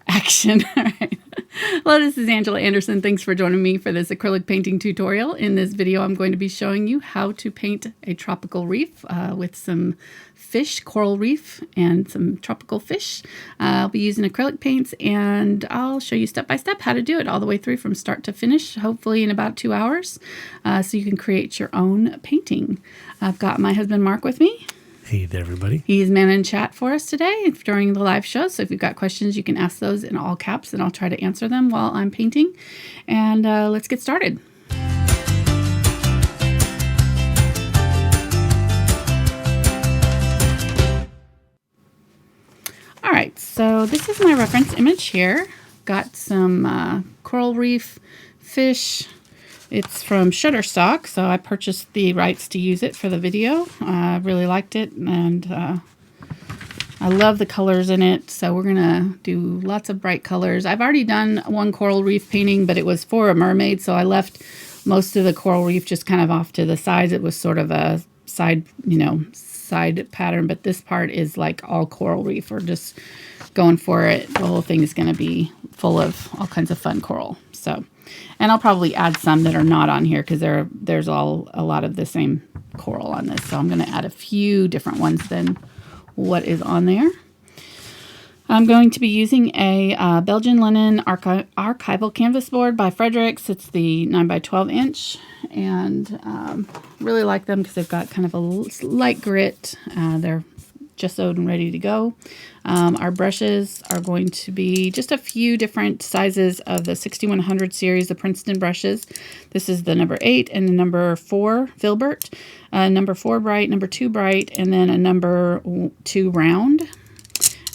Action. All right. Hello, this is Angela Anderson. Thanks for joining me for this acrylic painting tutorial. In this video, I'm going to be showing you how to paint a tropical reef with some fish, coral reef, and some tropical fish. I'll be using acrylic paints, and I'll show you step by step how to do it all the way through from start to finish, hopefully in about 2 hours, so you can create your own painting. I've got my husband Mark with me. Hey there, everybody. He's manning chat for us today during the live show. So if you've got questions, you can ask those in all caps, and I'll try to answer them while I'm painting. And let's get started. All right, so this is my reference image here. Got some coral reef fish. It's from Shutterstock, so I purchased the rights to use it for the video. I really liked it, and I love the colors in it, so we're going to do lots of bright colors. I've already done one coral reef painting, but it was for a mermaid, so I left most of the coral reef just kind of off to the sides. It was sort of a side pattern, but this part is like all coral reef. We're just going for it. The whole thing is going to be full of all kinds of fun coral. So, and I'll probably add some that are not on here because there's a lot of the same coral on this. So I'm going to add a few different ones than what is on there. I'm going to be using a Belgian linen archival canvas board by Fredrix. It's the 9x12 inch, and really like them because they've got kind of a light grit. They're just sewed and ready to go. Our brushes are going to be just a few different sizes of the 6100 series of Princeton brushes. This is the number 8 and the number 4 Filbert, number 4 bright, number 2 bright, and then a number 2 round.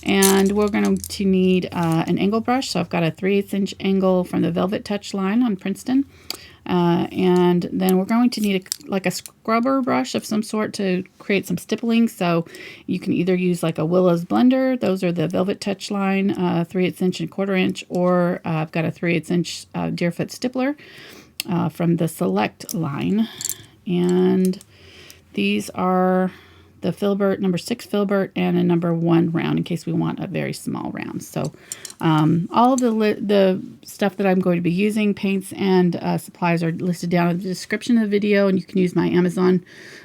And we're going to need an angle brush. So I've got a 3/8 inch angle from the Velvet Touch line on Princeton. And then we're going to need a scrubber brush of some sort to create some stippling. So you can either use like a Willow's blender. Those are the Velvet Touch line, 3/8 inch and 1/4 inch, or I've got a 3/8 inch Deerfoot Stippler from the Select line. And these are the Filbert, number 6 Filbert, and a number 1 round in case we want a very small round. So all of the stuff that I'm going to be using, paints and supplies, are listed down in the description of the video, and you can use my Amazon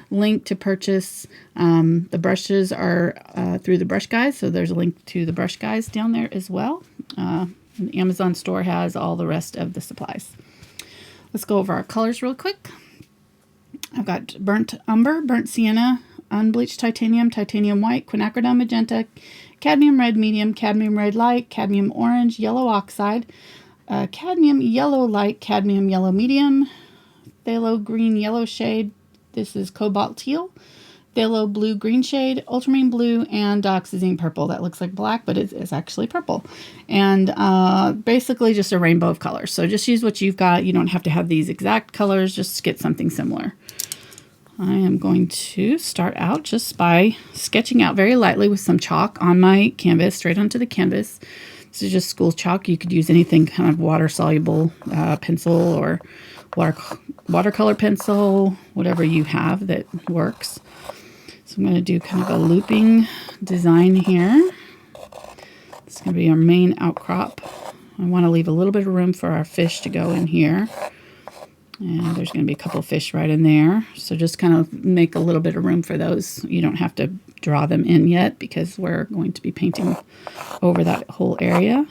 link to purchase. The brushes are through the Brush Guys, so there's a link to the Brush Guys down there as well. The Amazon store has all the rest of the supplies. Let's go over our colors real quick. I've got burnt umber, burnt sienna, unbleached titanium, titanium white, quinacridone magenta, cadmium red medium, cadmium red light, cadmium orange, yellow oxide, cadmium yellow light, cadmium yellow medium, phthalo green yellow shade. This is cobalt teal, phthalo blue green shade, ultramarine blue, and dioxazine purple. That looks like black, but it's actually purple. And basically just a rainbow of colors. So just use what you've got. You don't have to have these exact colors. Just get something similar. I am going to start out just by sketching out very lightly with some chalk on my canvas, straight onto the canvas. This is just school chalk. You could use anything kind of water-soluble pencil or watercolor pencil, whatever you have that works. So I'm going to do kind of a looping design here. It's going to be our main outcrop. I want to leave a little bit of room for our fish to go in here. And there's going to be a couple of fish right in there. So just kind of make a little bit of room for those. You don't have to draw them in yet because we're going to be painting over that whole area.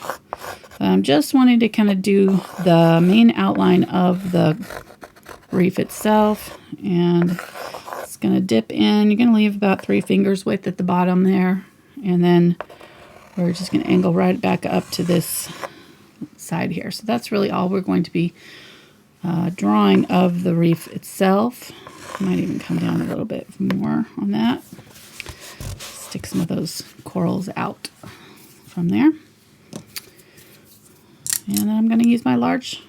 I'm just wanting to kind of do the main outline of the reef itself. And it's going to dip in. You're going to leave about 3 fingers width at the bottom there. And then we're just going to angle right back up to this side here. So that's really all we're going to be drawing of the reef itself. Might even come down a little bit more on that. Stick some of those corals out from there. And then I'm going to use my large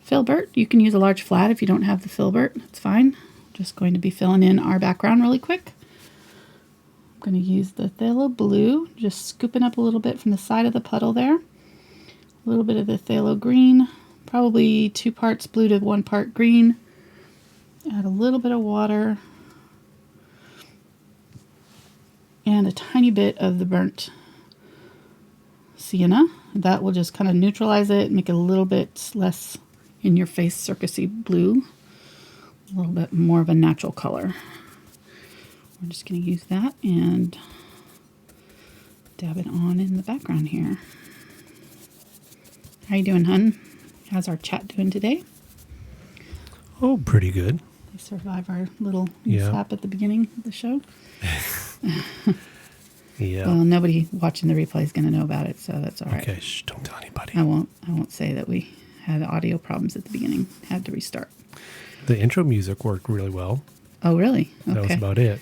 filbert. You can use a large flat if you don't have the filbert. It's fine. Just going to be filling in our background really quick. I'm going to use the phthalo blue, just scooping up a little bit from the side of the puddle there. A little bit of the phthalo green. Probably 2 parts blue to 1 part green. Add a little bit of water. And a tiny bit of the burnt Sienna. That will just kind of neutralize it, make it a little bit less in your face circusy blue, a little bit more of a natural color. We're just going to use that and dab it on in the background here. How you doing, hun? How's our chat doing today? Oh, pretty good. We survive our little mishap at the beginning of the show. Yeah. Well, nobody watching the replay is going to know about it, so that's all right. Okay, shh, don't tell anybody. I won't say that we had audio problems at the beginning. Had to restart. The intro music worked really well. Oh, really? Okay. That was about it.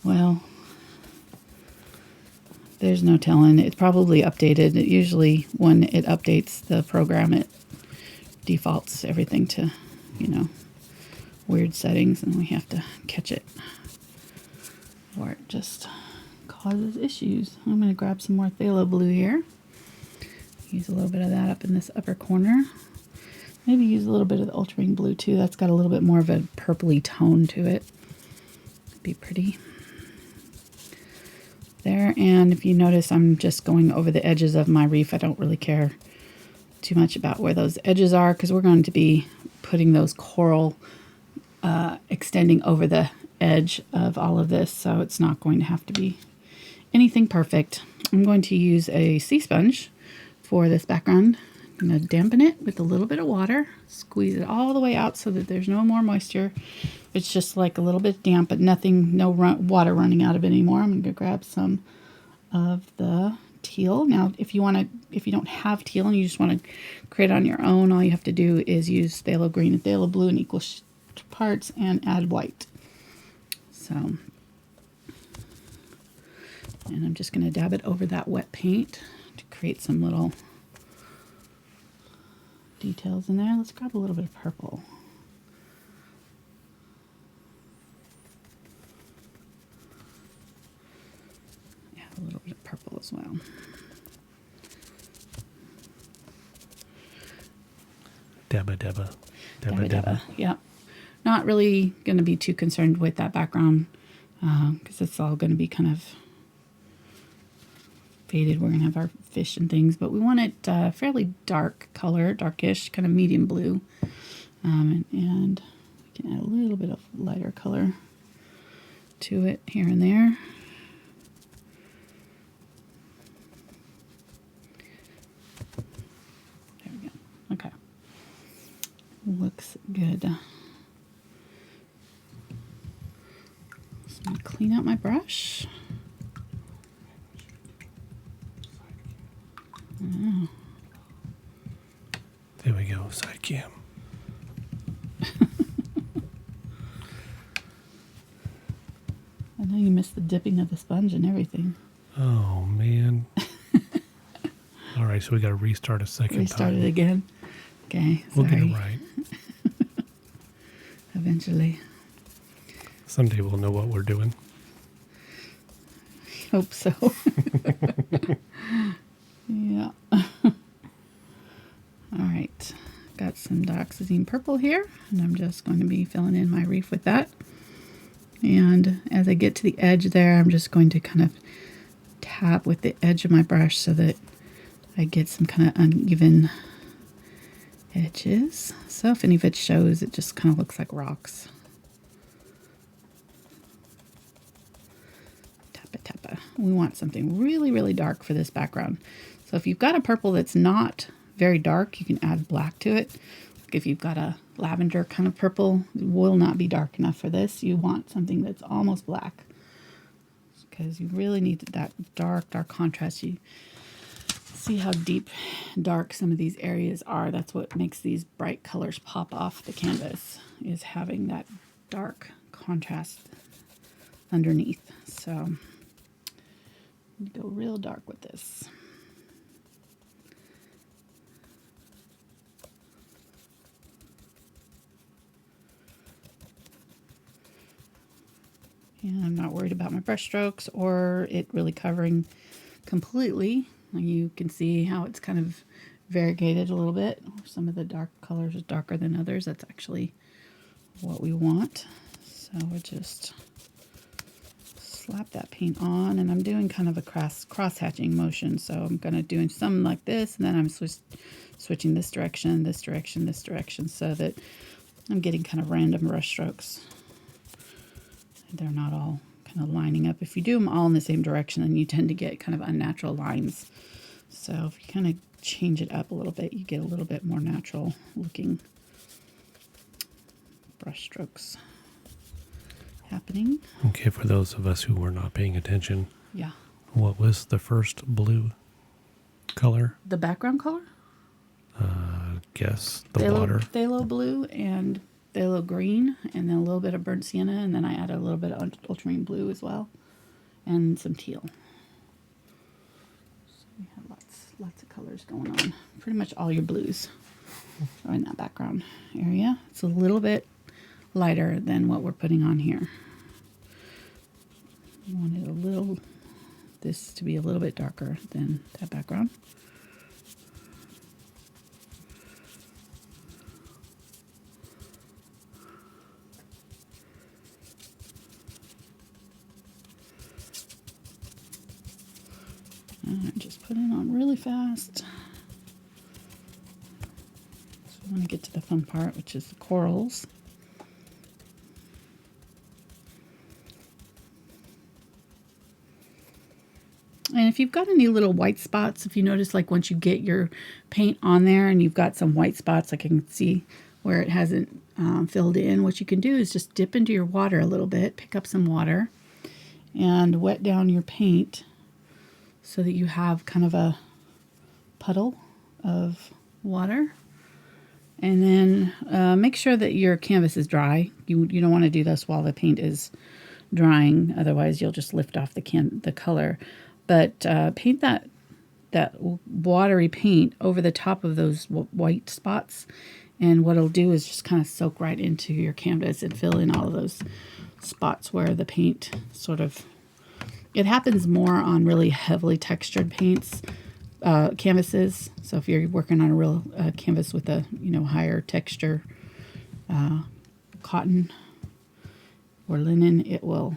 Well, there's no telling. It's probably updated. Usually when it updates the program, it defaults everything to, weird settings, and we have to catch it, or it just causes issues. I'm going to grab some more phthalo blue here. Use a little bit of that up in this upper corner. Maybe use a little bit of the Ultramarine Blue too. That's got a little bit more of a purpley tone to it. Be pretty. There, and if you notice, I'm just going over the edges of my reef. I don't really care too much about where those edges are because we're going to be putting those coral extending over the edge of all of this, so it's not going to have to be anything perfect. I'm going to use a sea sponge for this background. I'm going to dampen it with a little bit of water, squeeze it all the way out so that there's no more moisture. It's just like a little bit damp, but no water running out of it anymore. I'm going to grab some of the teal. Now, if you don't have teal and you just want to create on your own, all you have to do is use phthalo green and phthalo blue in equal parts and add white. So, and I'm just going to dab it over that wet paint to create some little details in there. Let's grab a little bit of purple. Yeah, a little bit of purple as well. Dabba. Yeah. Not really going to be too concerned with that background because it's all going to be kind of faded. We're going to have our fish and things, but we want it fairly dark color, darkish, kind of medium blue. And we can add a little bit of lighter color to it here and there. There we go. Okay. Looks good. So I'm going to clean out my brush. Oh. There we go, side cam. I know you missed the dipping of the sponge and everything. Oh, man. All right, so we got to restart a second time. Restart it again. Okay, We'll sorry. get it right. Eventually. Someday we'll know what we're doing. Hope so. Yeah. All right. Got some Dioxazine Purple here, and I'm just going to be filling in my reef with that. And as I get to the edge there, I'm just going to kind of tap with the edge of my brush so that I get some kind of uneven edges. So if any of it shows, it just kind of looks like rocks. Tappa. We want something really, really dark for this background. So if you've got a purple that's not very dark, you can add black to it. Like if you've got a lavender kind of purple, it will not be dark enough for this. You want something that's almost black because you really need that dark contrast. You see how deep dark some of these areas are. That's what makes these bright colors pop off the canvas, is having that dark contrast underneath. So go real dark with this. And I'm not worried about my brush strokes or it really covering completely. You can see how it's kind of variegated a little bit. Some of the dark colors are darker than others. That's actually what we want. So we're just slap that paint on, and I'm doing kind of a cross-hatching motion. So I'm going to do some like this, and then I'm switching this direction, this direction, this direction, so that I'm getting kind of random brush strokes. They're not all kind of lining up. If you do them all in the same direction, then you tend to get kind of unnatural lines. So if you kind of change it up a little bit, you get a little bit more natural looking brush strokes happening. Okay, for those of us who were not paying attention, Yeah. what was the first blue color? The background color? Guess the water. Phthalo blue and phthalo green, and then a little bit of burnt sienna, and then I add a little bit of ultramarine blue as well, and some teal. So we have lots of colors going on. Pretty much all your blues are in that background area. It's a little bit lighter than what we're putting on here. I wanted this to be a little bit darker than that background. And just put it on really fast. So I want to get to the fun part, which is the corals. And if you've got any little white spots, if you notice, like once you get your paint on there and you've got some white spots, like I can see where it hasn't filled in, what you can do is just dip into your water a little bit, pick up some water, and wet down your paint so that you have kind of a puddle of water. And then make sure that your canvas is dry. You don't want to do this while the paint is drying, otherwise you'll just lift off the color. But paint that watery paint over the top of those white spots, and what it'll do is just kind of soak right into your canvas and fill in all of those spots where the paint sort of... It happens more on really heavily textured paints, canvases. So if you're working on a real canvas with a higher texture, cotton or linen, it'll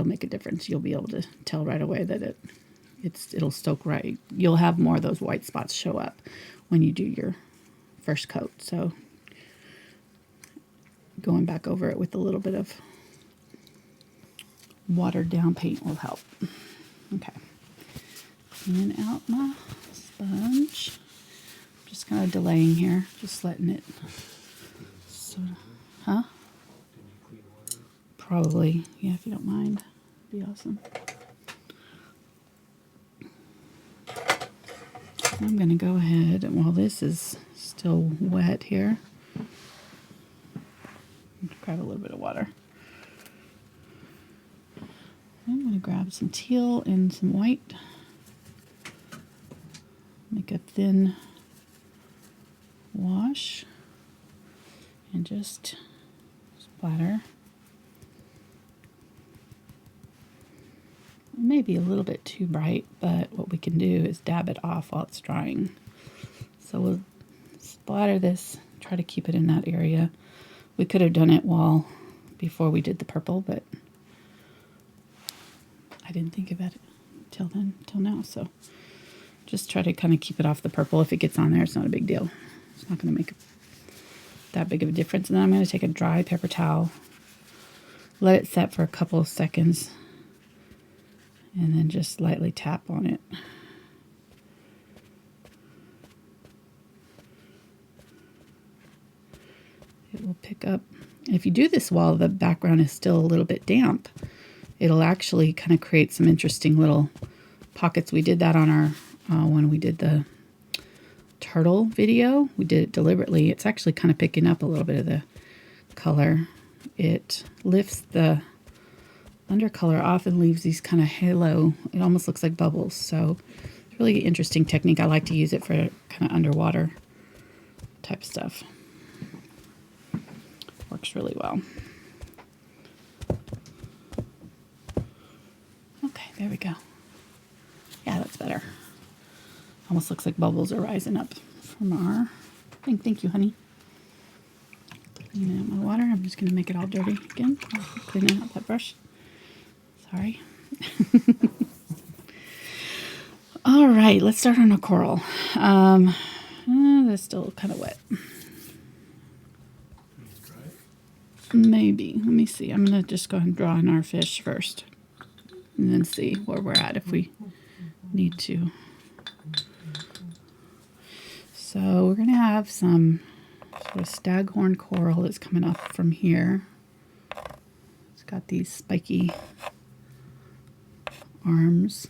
make a difference. You'll be able to tell right away that it'll soak right. You'll have more of those white spots show up when you do your first coat. So going back over it with a little bit of watered down paint will help. Okay. Cleaning out my sponge. Just kind of delaying here, just letting it probably, yeah, if you don't mind. Be awesome. I'm going to go ahead, and while this is still wet here, grab a little bit of water. I'm going to grab some teal and some white. Make a thin wash and just splatter. It may be a little bit too bright, but what we can do is dab it off while it's drying. So we'll splatter this, try to keep it in that area. We could have done it before we did the purple, but I didn't think about it till now. So just try to kind of keep it off the purple. If it gets on there, it's not a big deal. It's not going to make that big of a difference. And then I'm going to take a dry paper towel, let it set for a couple of seconds, and then just lightly tap on it. It will pick up. And if you do this while the background is still a little bit damp, it'll actually kind of create some interesting little pockets. We did that on our, when we did the turtle video. We did it deliberately. It's actually kind of picking up a little bit of the color. It lifts the undercolor off and leaves these kind of halo. It almost looks like bubbles. So it's really interesting technique. I like to use it for kind of underwater type stuff. Works really well. Okay, there we go. Yeah, that's better. Almost looks like bubbles are rising up from our thing. Thank you, honey. Cleaning out my water. I'm just going to make it all dirty again. Cleaning out that brush. Sorry. All right, let's start on a coral. That's still kind of wet. Maybe. Let me see. I'm going to just go ahead and draw in our fish first. And then see where we're at if we need to. So we're going to have some sort of staghorn coral that's coming up from here. It's got these spiky arms.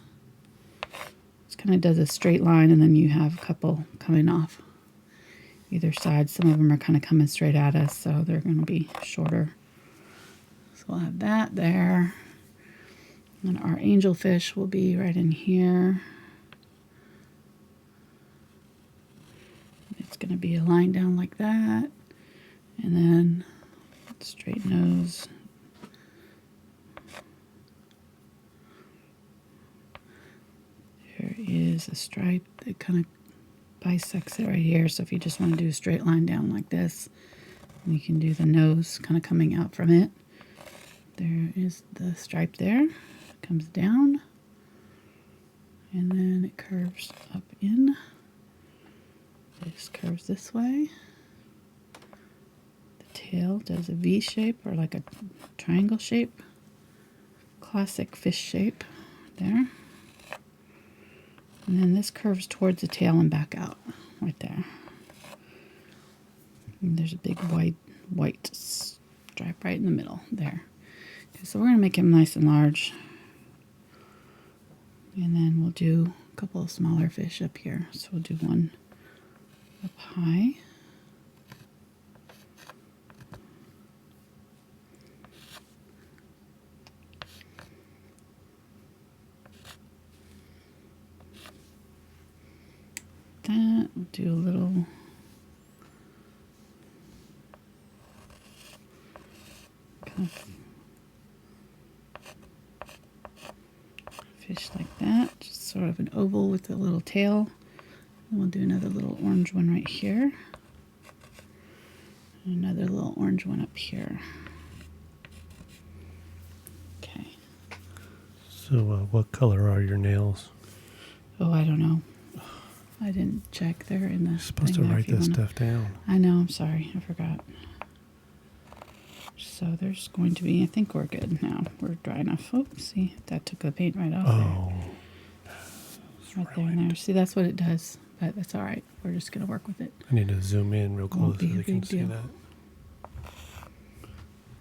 It kind of does a straight line, and then you have a couple coming off either side. Some of them are kind of coming straight at us, so they're going to be shorter. So we'll have that there. And our angelfish will be right in here. It's going to be a line down like that. And then straight nose. There is a stripe that kind of bisects it right here. So if you just want to do a straight line down like this, you can do the nose kind of coming out from it. There is the stripe there. It comes down. And then it curves up in. This curves this way. The tail does a V shape or like a triangle shape. Classic fish shape there. And then this curves towards the tail and back out right there. And there's a big white stripe right in the middle there. Okay, so we're going to make him nice and large. And then we'll do a couple of smaller fish up here. So we'll do one up high. That, we'll do a little kind of fish like that, just sort of an oval with a little tail. And we'll do another little orange one right here. And another little orange one up here. Okay. So what color are your nails? Oh, I don't know. I didn't check. They're in the You're supposed to thing there write if you this wanna- stuff down. I know. I'm sorry. I forgot. So there's going to be, I think we're good now. We're dry enough. Oh, see, that took the paint right off Oh. there. Right there and there. See, that's what it does. But that's all right. We're just going to work with it. I need to zoom in real Won't close be so a they can big see deal. that.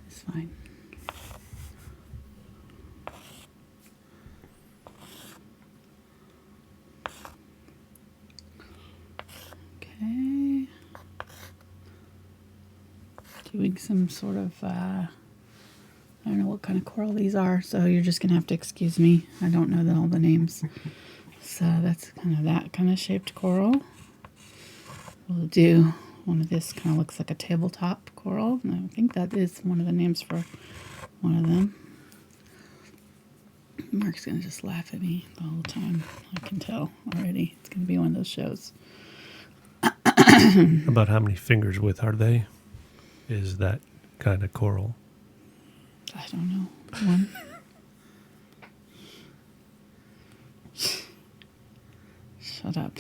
It's fine. Okay. Doing some sort of, I don't know what kind of coral these are, so you're just going to have to excuse me. I don't know all the names. So that's kind of that kind of shaped coral. We'll do one of this, kind of looks like a tabletop coral. And I think that is one of the names for one of them. Mark's going to just laugh at me the whole time. I can tell already. It's going to be one of those shows. About how many fingers width are they? Is that kind of coral? I don't know. One. Shut up.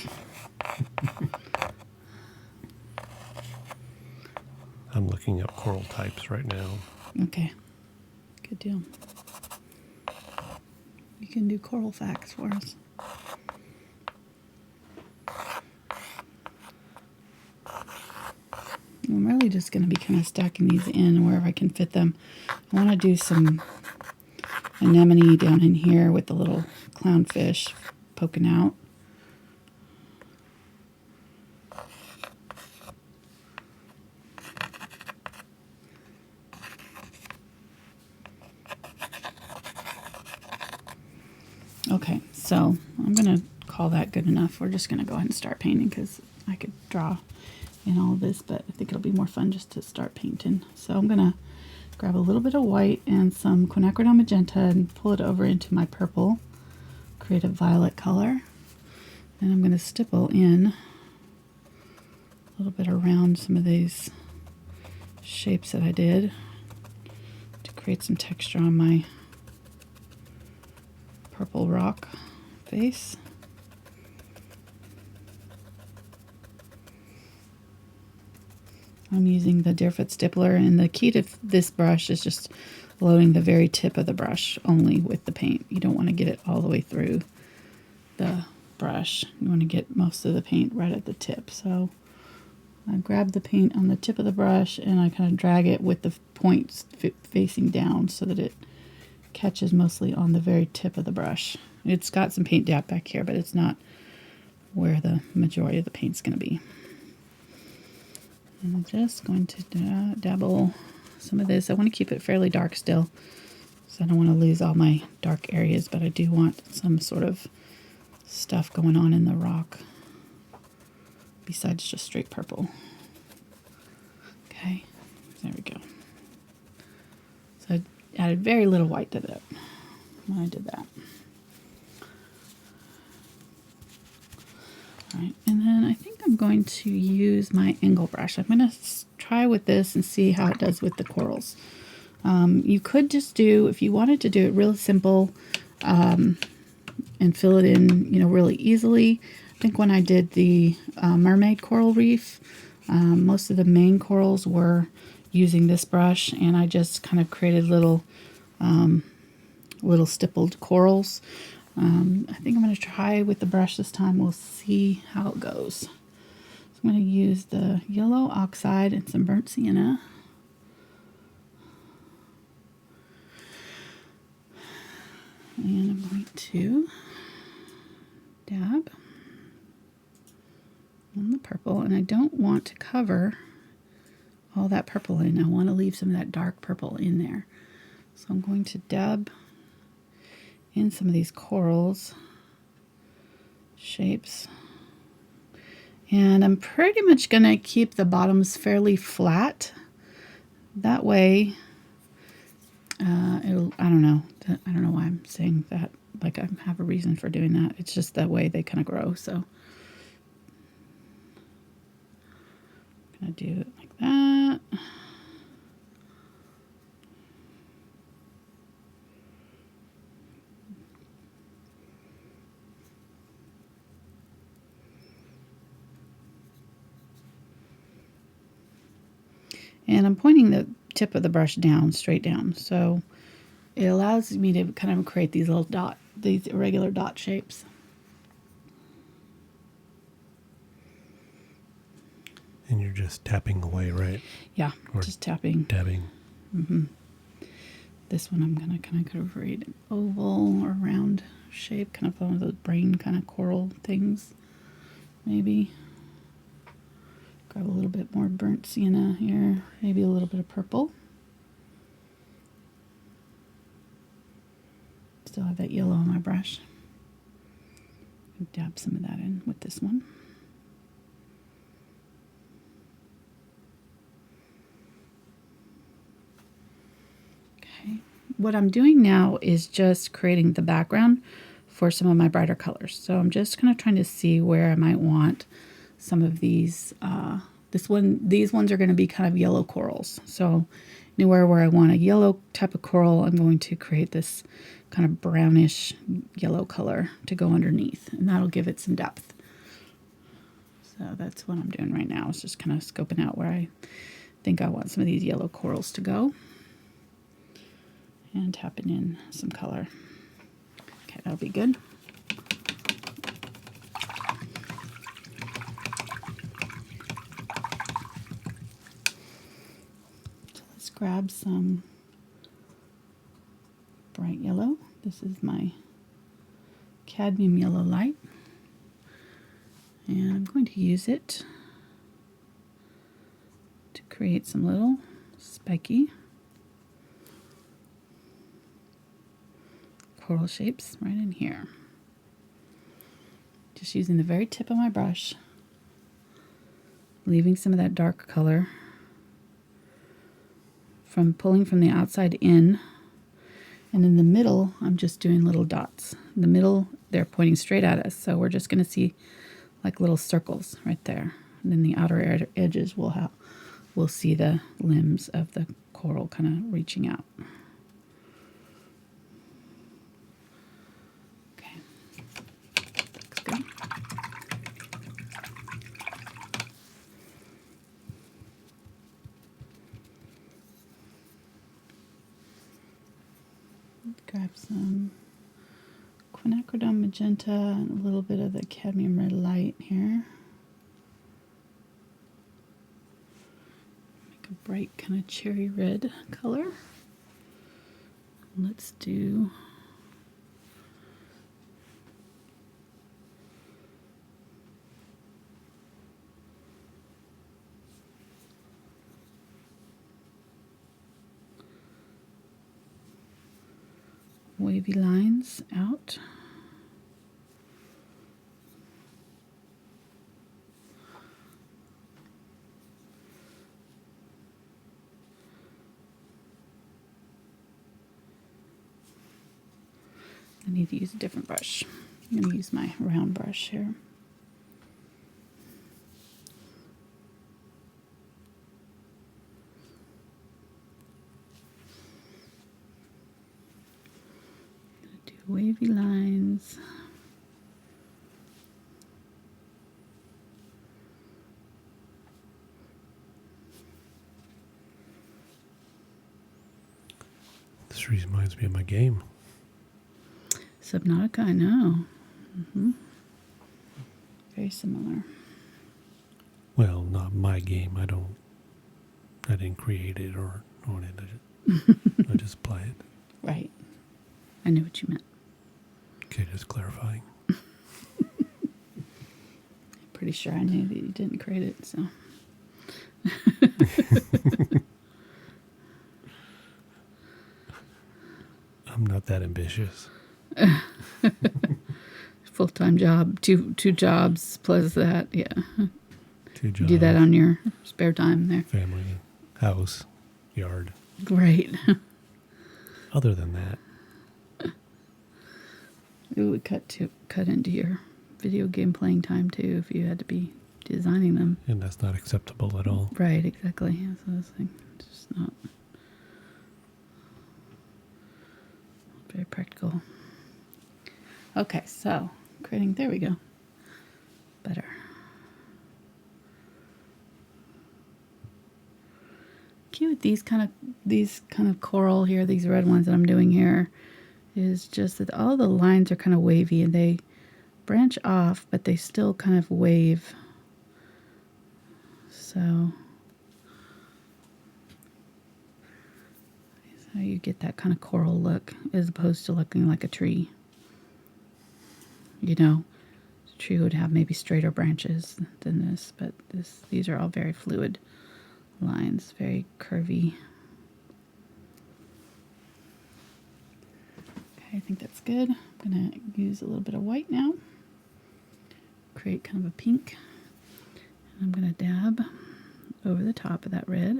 I'm looking up coral types right now. Okay. Good deal. You can do coral facts for us. I'm really just going to be kind of stacking these in wherever I can fit them. I want to do some anemone down in here with the little clownfish poking out. Okay, so I'm going to call that good enough. We're just going to go ahead and start painting because I could draw in all of this, but I think it'll be more fun just to start painting. So I'm going to grab a little bit of white and some Quinacridone Magenta and pull it over into my purple, create a violet color. And I'm going to stipple in a little bit around some of these shapes that I did to create some texture on my purple rock face. I'm using the Deerfoot Stippler, and the key to this brush is just loading the very tip of the brush only with the paint. You don't want to get it all the way through the brush. You want to get most of the paint right at the tip. So I grab the paint on the tip of the brush and I kind of drag it with the points facing down so that it catches mostly on the very tip of the brush. It's got some paint dab back here, but it's not where the majority of the paint's going to be. And I'm just going to dabble some of this. I want to keep it fairly dark still, so I don't want to lose all my dark areas, but I do want some sort of stuff going on in the rock besides just straight purple. Okay, there we go. So I added very little white to that when I did that. All right, and then I think I'm going to use my angle brush. I'm going to try with this and see how it does with the corals. You could just do, if you wanted to do it real simple and fill it in, you know, really easily. I think when I did the mermaid coral reef, most of the main corals were using this brush, and I just kind of created little stippled corals. I think I'm going to try with the brush this time. We'll see how it goes. So I'm going to use the yellow oxide and some burnt sienna. And I'm going to dab on the purple, and I don't want to cover all that purple in. I want to leave some of that dark purple in there. So I'm going to dab in some of these corals shapes, and I'm pretty much going to keep the bottoms fairly flat. That way I don't know why I'm saying that, like I have a reason for doing that. It's just that way they kind of grow. So I'm going to do it like that. And I'm pointing the tip of the brush down, straight down. So it allows me to kind of create these little these irregular dot shapes. And you're just tapping away, right? Yeah, or just tapping. Dabbing. Mm-hmm. This one I'm going to kind of create an oval or round shape, kind of one of those brain kind of coral things, maybe. Grab a little bit more burnt sienna here, maybe a little bit of purple. Still have that yellow on my brush. Dab some of that in with this one. Okay, what I'm doing now is just creating the background for some of my brighter colors. So I'm just kind of trying to see where I might want some of these. These ones are going to be kind of yellow corals. So anywhere where I want a yellow type of coral, I'm going to create this kind of brownish yellow color to go underneath, and that'll give it some depth. So that's what I'm doing right now, is just kind of scoping out where I think I want some of these yellow corals to go and tapping in some color. Okay, that'll be good. Grab some bright yellow. This is my Cadmium Yellow Light, and I'm going to use it to create some little spiky coral shapes right in here. Just using the very tip of my brush, leaving some of that dark color from pulling from the outside in, and in the middle I'm just doing little dots. In the middle they're pointing straight at us, so we're just going to see like little circles right there, and then the outer edges will we'll see the limbs of the coral kind of reaching out. Okay, looks good. Grab some Quinacridone Magenta and a little bit of the Cadmium Red Light here. Make a bright kind of cherry red color. Let's do wavy lines out. I need to use a different brush. I'm going to use my round brush here. Do wavy lines. This reminds me of my game. Subnautica, I know. Very similar. Well, not my game. I didn't create it or own it. I just play it. Right. I knew what you meant. Okay, just clarifying. Pretty sure I knew that you didn't create it, so. I'm not that ambitious. Full-time job, two jobs plus that, yeah. 2 jobs. Do that on your spare time there. Family, house, yard. Right. Other than that. It would cut into your video game playing time too if you had to be designing them. And that's not acceptable at all. Right, exactly. That's what I was thinking. It's just not very practical. Okay, so creating, there we go. Better. Cute. These kind of coral here, these red ones that I'm doing here, is just that all the lines are kind of wavy and they branch off, but they still kind of wave. So that's how you get that kind of coral look as opposed to looking like a tree. You know, a tree would have maybe straighter branches than this, but these are all very fluid lines, very curvy. Okay, I think that's good. I'm going to use a little bit of white now. Create kind of a pink. And I'm going to dab over the top of that red.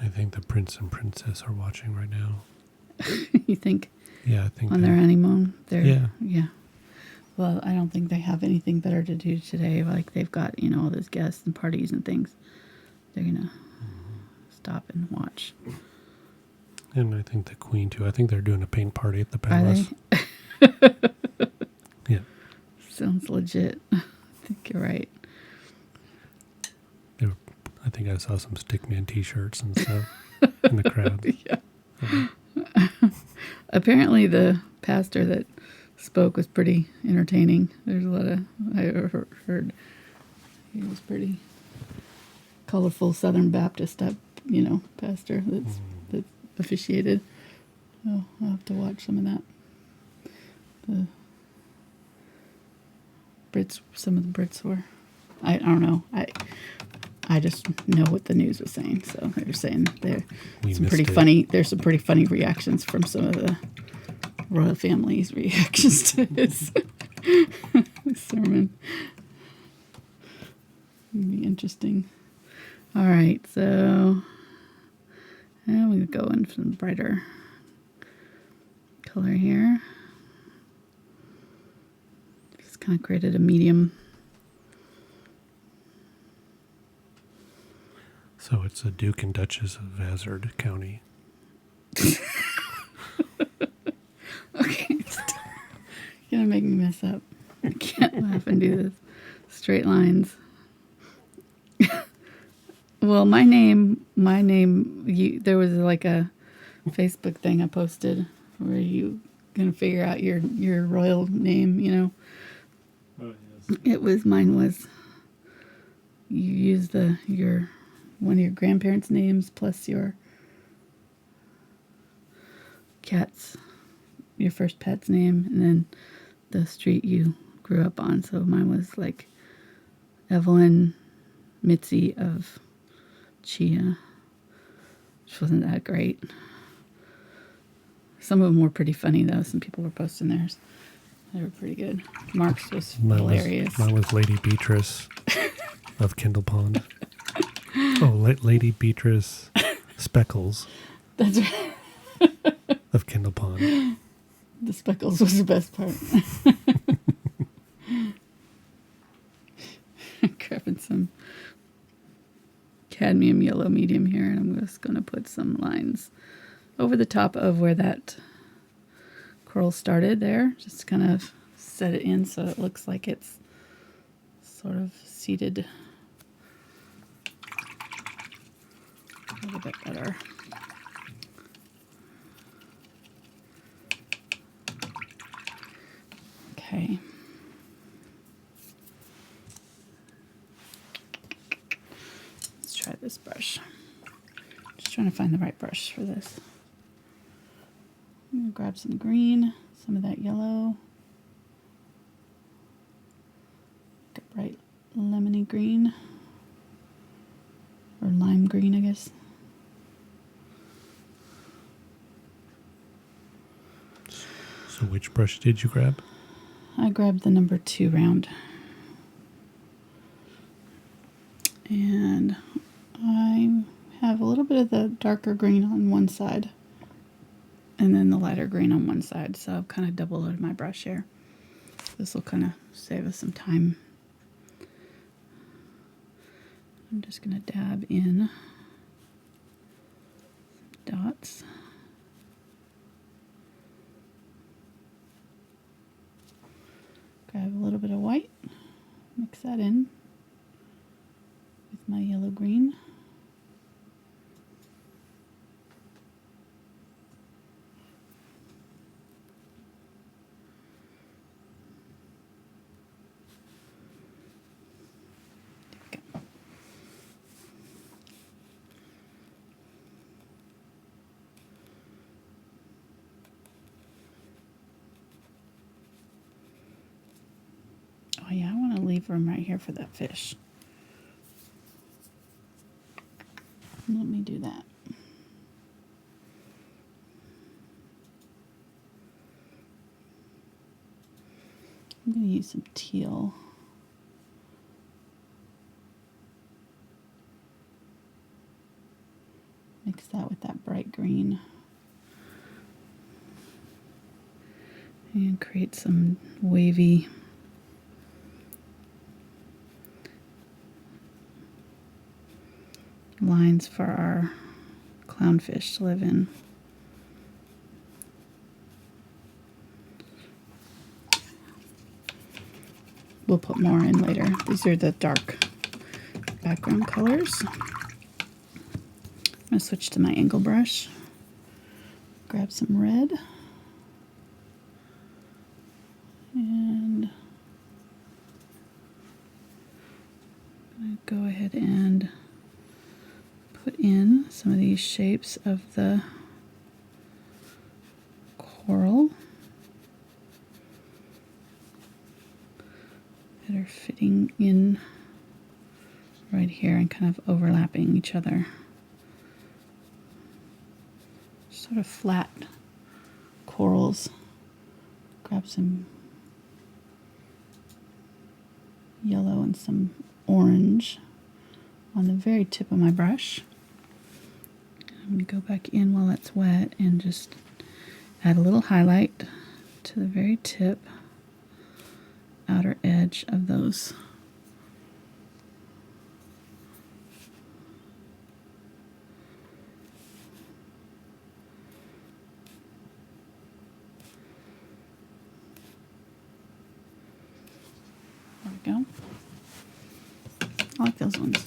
I think the prince and princess are watching right now. You think? Yeah, I think on their honeymoon? Yeah. Well, I don't think they have anything better to do today. Like they've got, all those guests and parties and things. They're going to stop and watch. And I think the queen too. I think they're doing a paint party at the palace. Are they? Yeah. Sounds legit. I think you're right. I think I saw some Stickman t-shirts and stuff in the crowd. Yeah. Apparently the pastor that spoke was pretty entertaining. There's a lot of, I heard he was pretty colorful Southern Baptist type, pastor that officiated. Oh, I'll have to watch some of that. Some of the Brits were, I don't know. I just know what the news was saying. So they were saying there's some pretty funny reactions from some of the royal family's reactions to his sermon. It'd be interesting. All right, so I'm going to go in some brighter color here. Just kind of created a medium. So it's a Duke and Duchess of Hazard County. Okay, you're going to make me mess up. I can't laugh and do this. Straight lines. Well, my name, there was like a Facebook thing I posted where you gonna figure out your royal name, you know. Oh, yes. Mine was, you use one of your grandparents' names plus your first pet's name, and then the street you grew up on. So mine was like Evelyn Mitzi of Chia, which wasn't that great. Some of them were pretty funny though. Some people were posting theirs. They were pretty good. Mark's was hilarious. Mine was Lady Beatrice of Kindle Pond. Oh, Lady Beatrice Speckles. That's right. Of Kindle Pond. The speckles was the best part. Grabbing some cadmium yellow medium here, and I'm just going to put some lines over the top of where that coral started there, just to kind of set it in so it looks like it's sort of seated a little bit better. Okay. Let's try this brush. Just trying to find the right brush for this. I'm going to grab some green, some of that yellow. Like a bright lemony green. Or lime green, I guess. So which brush did you grab? I grabbed the number 2 round. And I have a little bit of the darker green on one side and then the lighter green on one side. So I've kind of double loaded my brush here. This will kind of save us some time. I'm just going to dab in some dots. Grab a little bit of white, mix that in with my yellow green. Oh yeah, I want to leave room right here for that fish. Let me do that. I'm going to use some teal. Mix that with that bright green. And create some wavy lines for our clownfish to live in. We'll put more in later. These are the dark background colors. I'm going to switch to my angle brush. Grab some red. And I'm going to go ahead and put in some of these shapes of the coral that are fitting in right here and kind of overlapping each other. Sort of flat corals. Grab some yellow and some orange. on the very tip of my brush. I'm going to go back in while it's wet and just add a little highlight to the very tip, outer edge of those. There we go. I like those ones.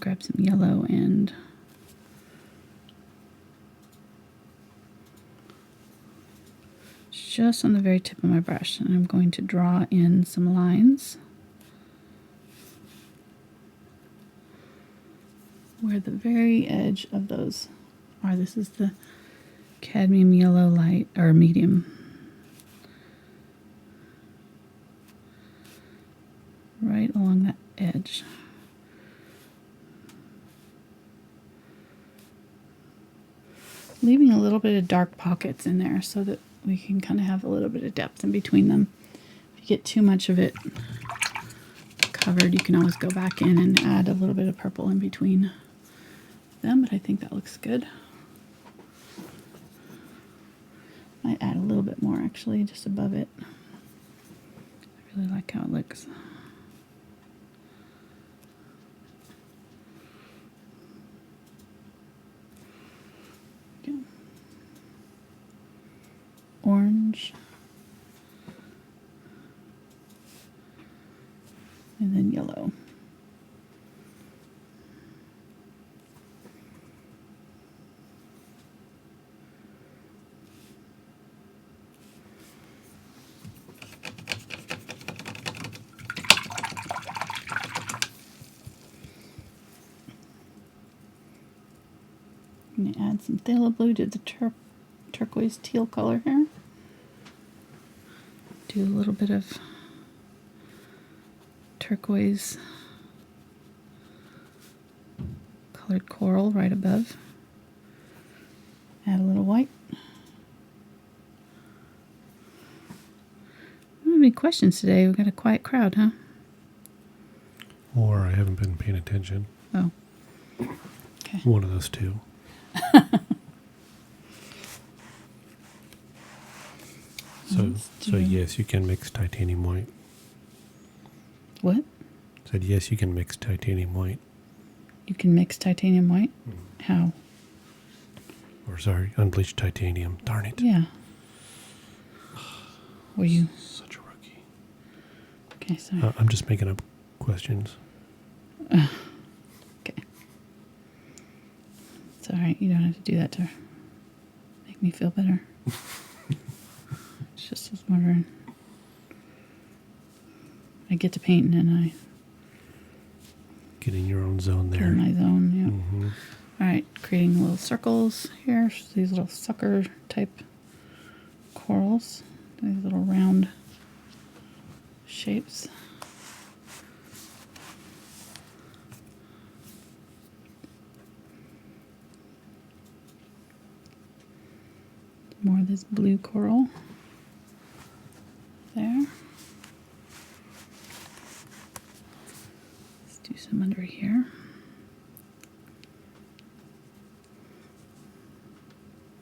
Grab some yellow and just on the very tip of my brush, and I'm going to draw in some lines where the very edge of those are. This is the cadmium yellow light or medium. Right along that edge. Leaving a little bit of dark pockets in there so that we can kind of have a little bit of depth in between them. If you get too much of it covered, you can always go back in and add a little bit of purple in between them, but I think that looks good. Might add a little bit more actually, just above it. I really like how it looks. Orange, and then yellow. I'm going to add some phthalo blue to the turquoise teal color here. Do a little bit of turquoise colored coral right above. Add a little white. I don't have any questions today. We've got a quiet crowd, huh? Or I haven't been paying attention. Oh. Okay. One of those two. So yes, you can mix titanium white. What? Said yes, you can mix titanium white. You can mix titanium white? How? Or sorry, unbleached titanium. Darn it. Yeah. Were you? Such a rookie. Okay, sorry. I'm just making up questions. Okay. It's all right. You don't have to do that to make me feel better. It's just was wondering. I get to painting and I Get in your own zone there. get in my zone. Yeah. Mm-hmm. All right, creating little circles here. These little sucker type corals. These little round shapes. More of this blue coral there. Let's do some under here.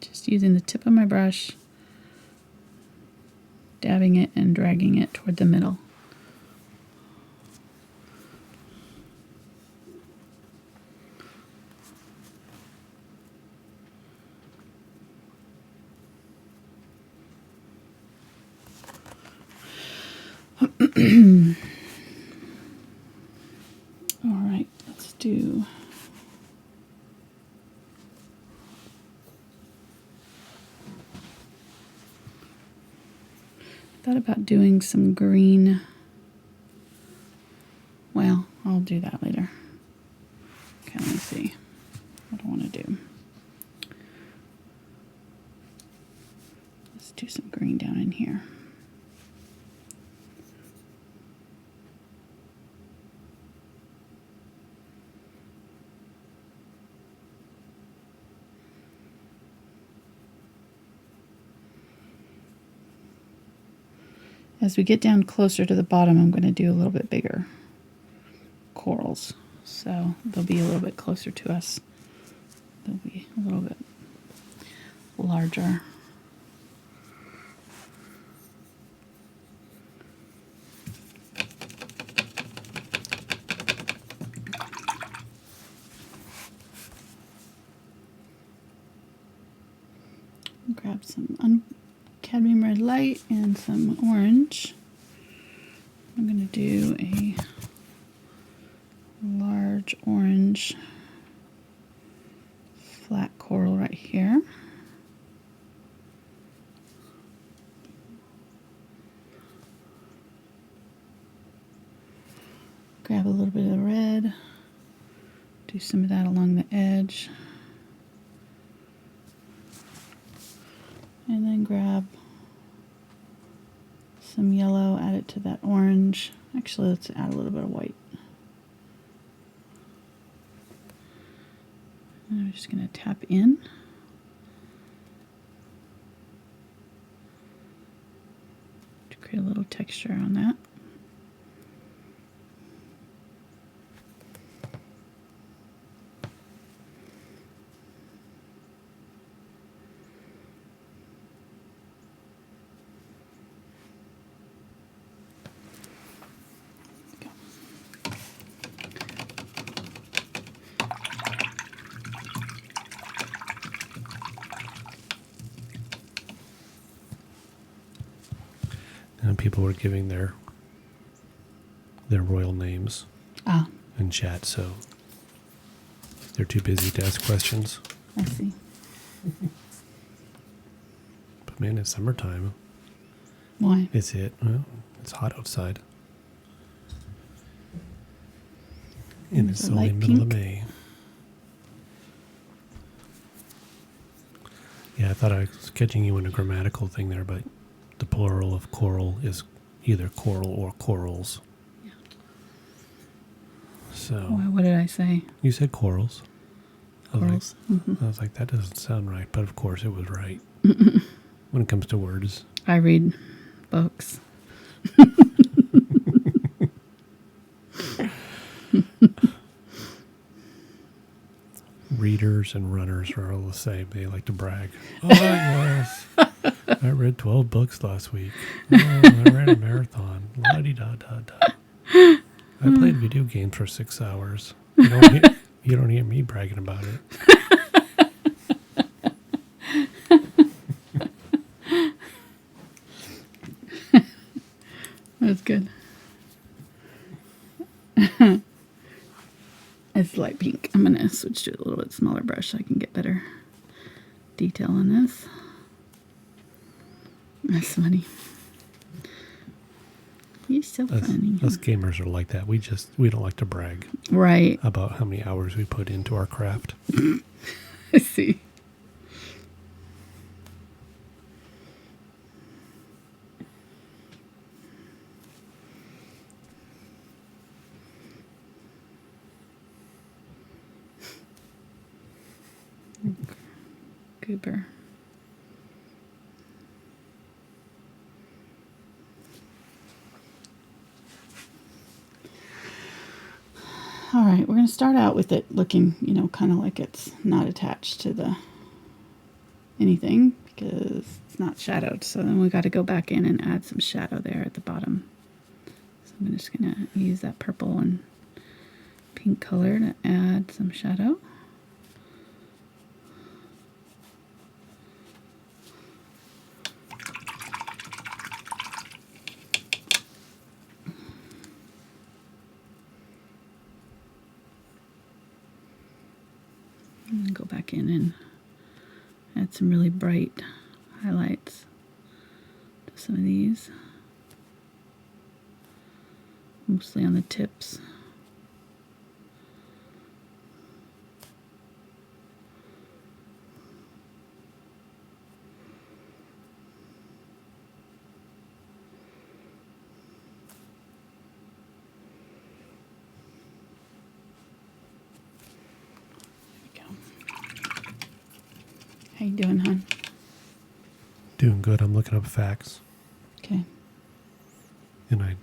Just using the tip of my brush, dabbing it and dragging it toward the middle. All right, let's do thought about doing some green. Well, I'll do that later. Okay, let me see what I want to do. Let's do some green down in here. As we get down closer to the bottom, I'm going to do a little bit bigger corals. So they'll be a little bit closer to us. They'll be a little bit larger. Grab some Cadmium Red Light and some orange. I'm going to do a large orange flat coral right here. Grab a little bit of red, do some of that along the edge, and then grab some yellow, add it to that orange. Actually, let's add a little bit of white. And I'm just going to tap in. To create a little texture on that. And people were giving their royal names in chat, so they're too busy to ask questions. I see. But man, it's summertime. Why? It's it. Well, it's hot outside. And it's only light middle of pink. May. Yeah, I thought I was catching you in a grammatical thing there, but the plural of coral is either coral or corals. Yeah. So What did I say? you said corals. Corals. I was like, that doesn't sound right, but of course it was right. When it comes to words. I read books. Readers and runners are all the same. They like to brag. Oh, yes. I read 12 books last week. Oh, I ran a marathon. La-di-da-da-da. I played video games for 6 hours. You don't hear me bragging about it. That's good. It's light pink. I'm going to switch to a little bit smaller brush so I can get better detail on this. That's funny. You're so funny. Us gamers are like that. We don't like to brag Right. about how many hours we put into our craft. I see. Goober. All right, we're going to start out with it looking, kind of like it's not attached to anything because it's not shadowed. So then we got to go back in and add some shadow there at the bottom. So I'm just going to use that purple and pink color to add some shadow. And go back in and add some really bright highlights to some of these, mostly on the tips. How you doing, hon? Doing good. I'm looking up facts. Okay. And I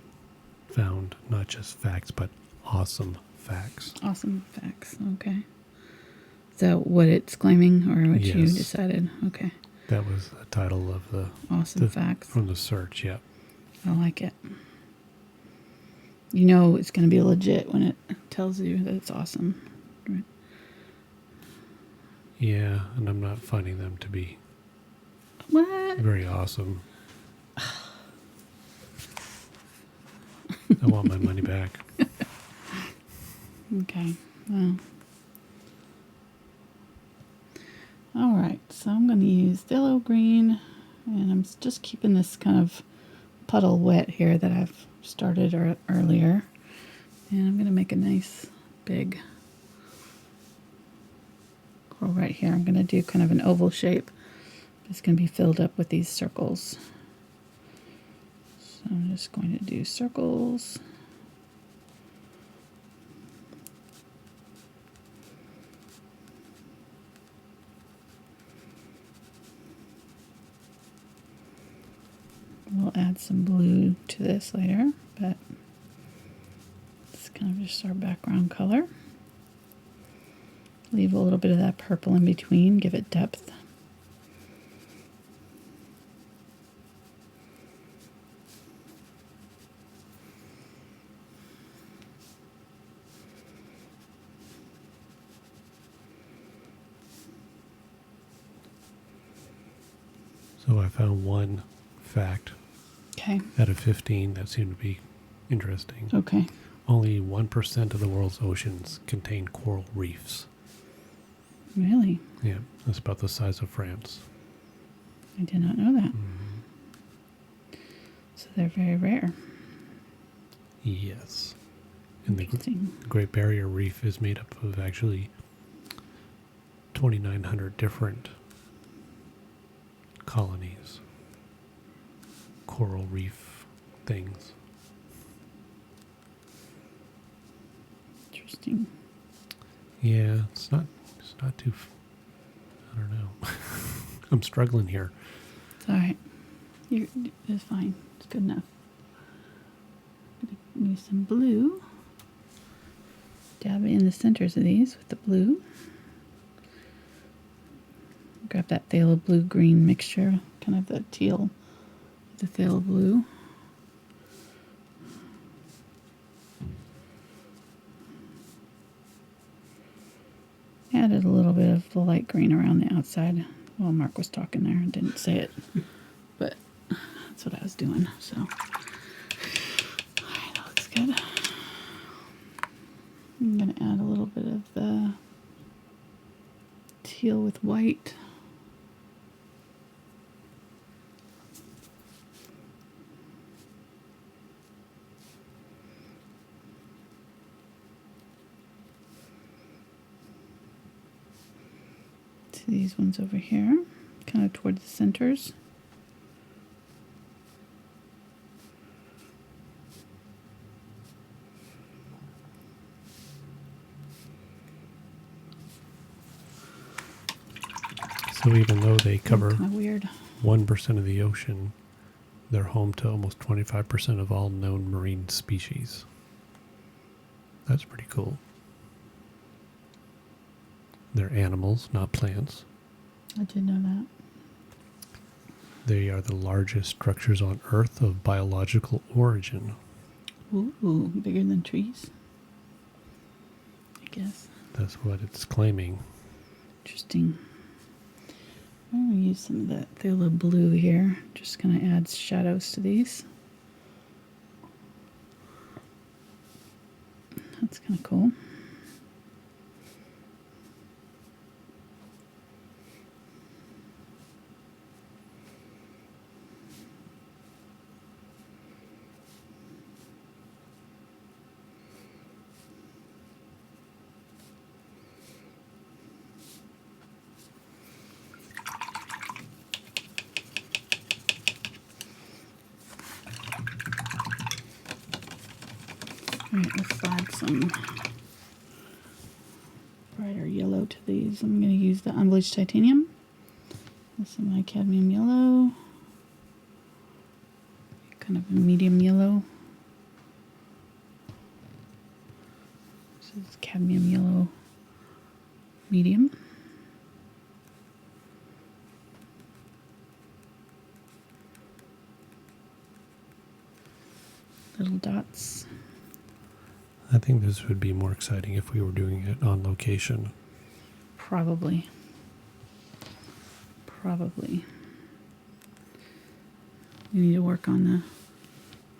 found not just facts, but awesome facts. Awesome facts. Okay. Is that what it's claiming or what you Yes. decided? Okay. That was the title of the Awesome facts. from the search. Yep. I like it. You know it's going to be legit when it tells you that it's awesome. Right? Yeah, and I'm not finding them to be What? very awesome. I want my money back. Okay. Well. All right. So I'm going to use phthalo green, and I'm just keeping this kind of puddle wet here that I've started earlier. And I'm going to make a nice big coral right here. I'm going to do kind of an oval shape. It's going to be filled up with these circles. So I'm just going to do circles. We'll add some blue to this later, but it's kind of just our background color. Leave a little bit of that purple in between, give it depth. So I found one fact Okay. out of 15 that seemed to be interesting. Okay. Only 1% of the world's oceans contain coral reefs. Really? Yeah, that's about the size of France. I did not know that. So they're very rare. Yes. And the Interesting. Great Barrier Reef is made up of actually 2,900 different colonies. Coral reef things. Interesting. Yeah, it's not too, I don't know. I'm struggling here. It's all right. It's fine. It's good enough. I'm going to use some blue. Dab it in the centers of these with the blue. Grab that phthalo blue-green mixture, kind of the teal, the phthalo blue. Added a little bit of the light green around the outside while Mark was talking there. I didn't say it, but that's what I was doing. So, all right, that looks good. I'm going to add a little bit of the teal with white. To these ones over here, kind of towards the centers. So even though they cover Kind of weird. 1% of the ocean, they're home to almost 25% of all known marine species. That's pretty cool. They're animals, not plants. I did know that. They are the largest structures on Earth of biological origin. Ooh, bigger than trees, I guess. That's what it's claiming. Interesting. I'm going to use some of that phthalo blue here. Just going to add shadows to these. That's kind of cool. Alright, let's add some brighter yellow to these. I'm going to use the Unbleached Titanium. This is my cadmium yellow. Kind of a medium yellow This is cadmium yellow medium. Little dots. I think this would be more exciting if we were doing it on location. Probably. Probably. We need to work on the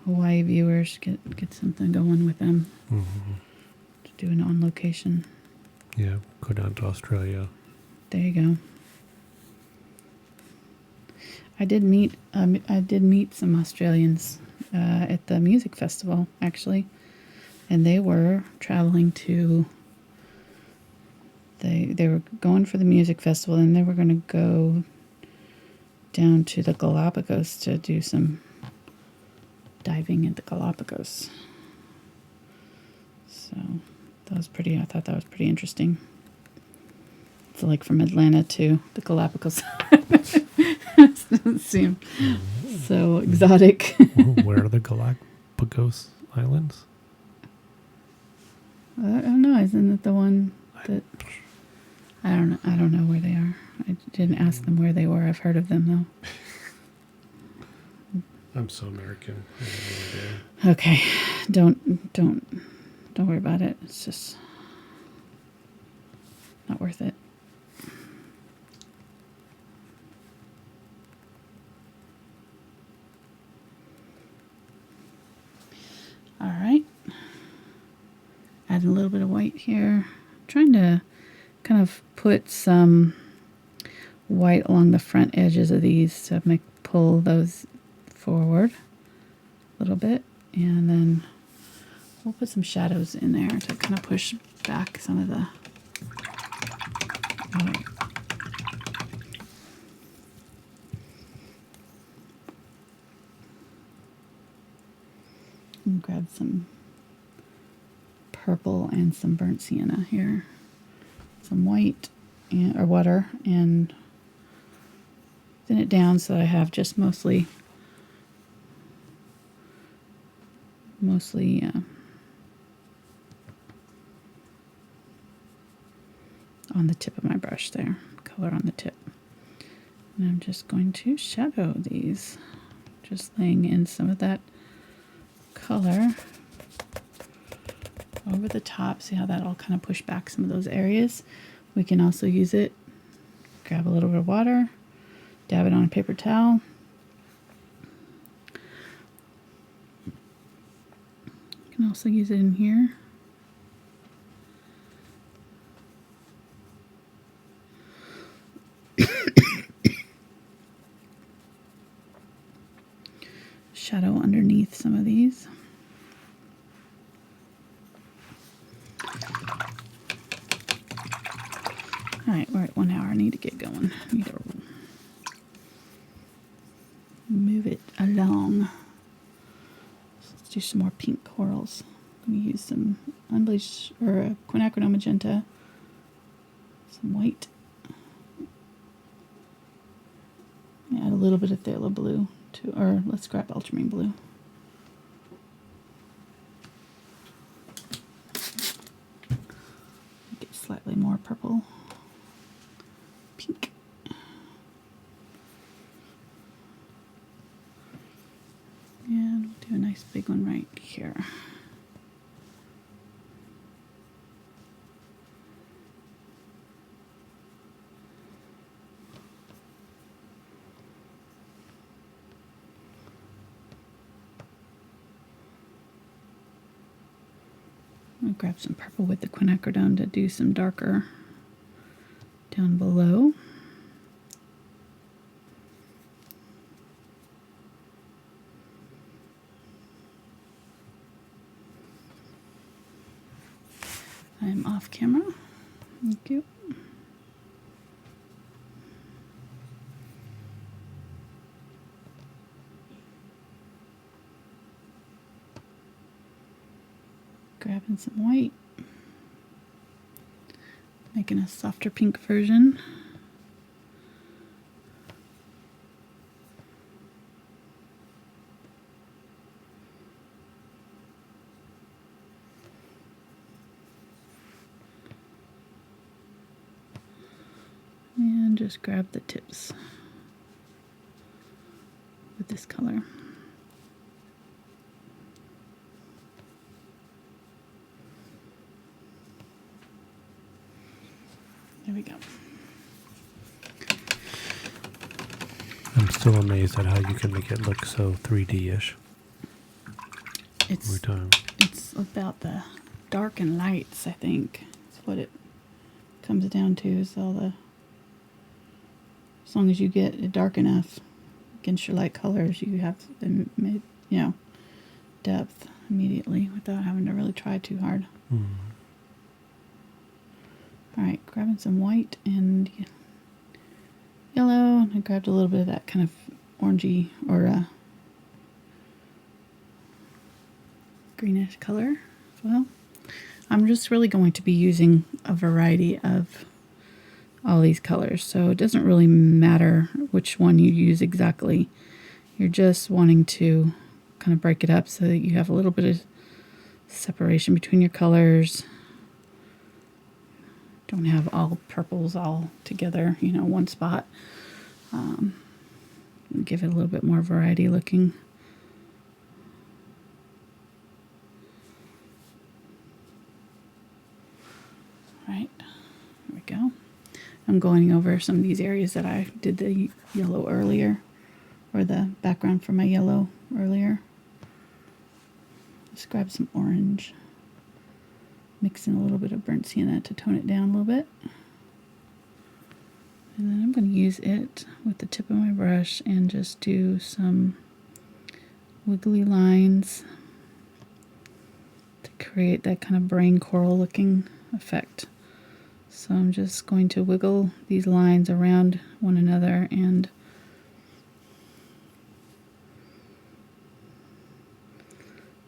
Hawaii viewers, get something going with them. Mm-hmm. To do it on location. Yeah, go down to Australia. There you go. I did meet some Australians at the music festival, actually, and they were traveling to. They were going for the music festival, and they were going to go down to the Galapagos to do some diving at the Galapagos. So that was pretty. I thought that was pretty interesting. It's like from Atlanta to the Galapagos. Doesn't seem so exotic. Where are the Galapagos Islands? I don't know. Isn't it the one that I don't know? I don't know where they are. I didn't ask them where they were. I've heard of them though. I'm so American. I have no idea. Okay, don't worry about it. It's just not worth it. All right. Add a little bit of white here. I'm trying to kind of put some white along the front edges of these to pull those forward a little bit, and then we'll put some shadows in there to kind of push back some of the and grab some purple and some burnt sienna here, some white or water, and thin it down so that I have just mostly on the tip of my brush there, color on the tip. And I'm just going to shadow these, just laying in some of that color over the top. See how that'll kind of push back some of those areas. We can also use it, grab a little bit of water, dab it on a paper towel. You can also use it in here. Shadow underneath some of these. All right, we're at 1 hour. I need to get going. I need to move it along. So let's do some more pink corals. I'm going to use some unbleached or Quinacridone Magenta, some white. Add a little bit of Phthalo blue to, or let's grab Ultramarine Blue. Get slightly more purple. Pink. And we'll do a nice big one right here. I'll grab some purple with the quinacridone to do some darker down below. I'm off camera. Thank you. Grabbing some white, making a softer pink version. And just grab the tips with this color. There we go. I'm still amazed at how you can make it look so 3D-ish. Every time. It's about the dark and lights, I think. That's what it comes down to, is all the... As long as you get it dark enough against your light colors, you have the depth immediately without having to really try too hard. Alright, grabbing some white and yellow. I grabbed a little bit of that kind of orangey or greenish color as well. I'm just really going to be using a variety of all these colors, so it doesn't really matter which one you use exactly. You're just wanting to kind of break it up so that you have a little bit of separation between your colors. Don't have all purples all together, one spot. Give it a little bit more variety looking. Right, there we go. I'm going over some of these areas that I did the yellow earlier, or the background for my yellow earlier. Just grab some orange. Mix in a little bit of burnt sienna to tone it down a little bit. And then I'm going to use it with the tip of my brush and just do some wiggly lines to create that kind of brain coral looking effect. So I'm just going to wiggle these lines around one another, and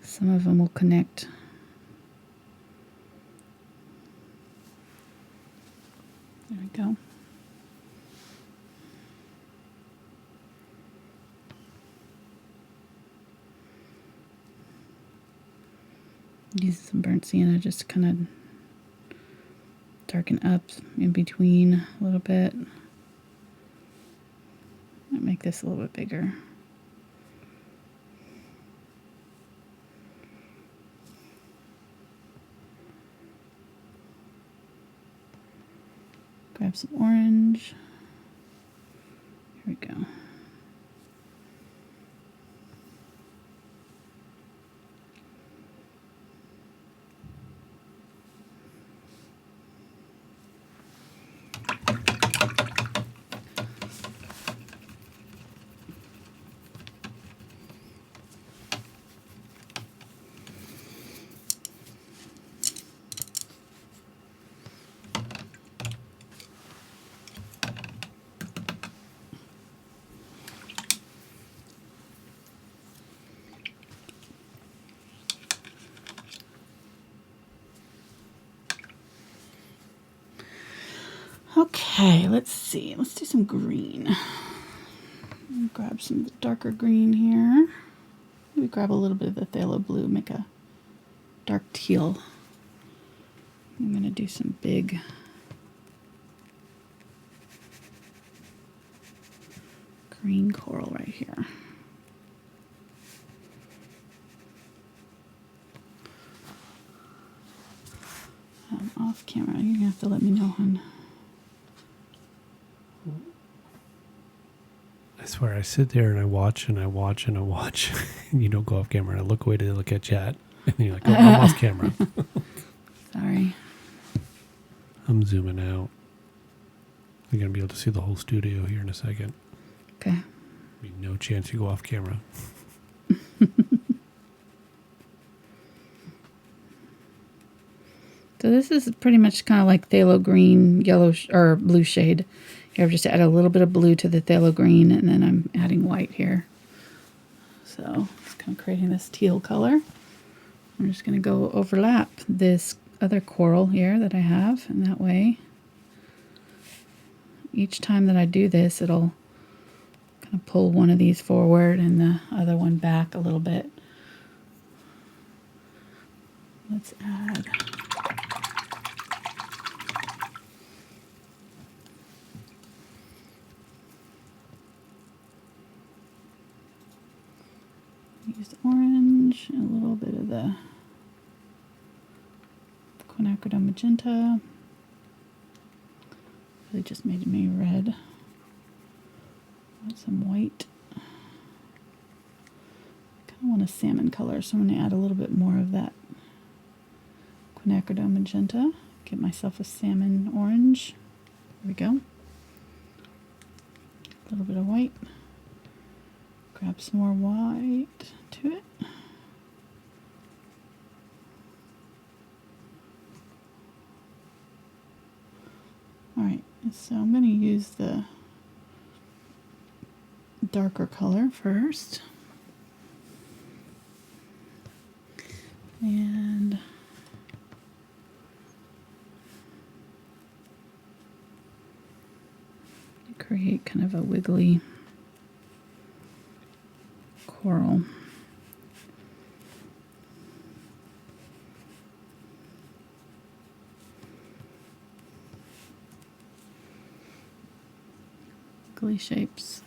some of them will connect. There we go. Use some burnt sienna just to kind of darken up in between a little bit. Might make this a little bit bigger. Grab some orange. Here we go. Okay, let's see. Let's do some green. Grab some darker green here. Maybe grab a little bit of the phthalo blue, make a dark teal. I'm going to do some big green coral right here. Off camera, you're going to have to let me know, hon. I swear, I sit there and I watch and I watch and I watch, and you don't go off camera. And I look away to look at chat, and you're like, oh, I'm off camera. Sorry. I'm zooming out. You're going to be able to see the whole studio here in a second. Okay. Be no chance you go off camera. So this is pretty much kind of like phthalo green, yellow or blue shade. Here I've just added a little bit of blue to the phthalo green, and then I'm adding white here. So it's kind of creating this teal color. I'm just going to go overlap this other coral here that I have, and that way each time that I do this, it'll kind of pull one of these forward and the other one back a little bit. Let's add Use orange and a little bit of the Quinacridone Magenta. Really just made me red. Want some white. I kind of want a salmon color, so I'm going to add a little bit more of that Quinacridone Magenta. Get myself a salmon orange. There we go. A little bit of white. Grab some more white to it. Alright, so I'm going to use the darker color first. And create kind of a wiggly coral. Wiggly shapes.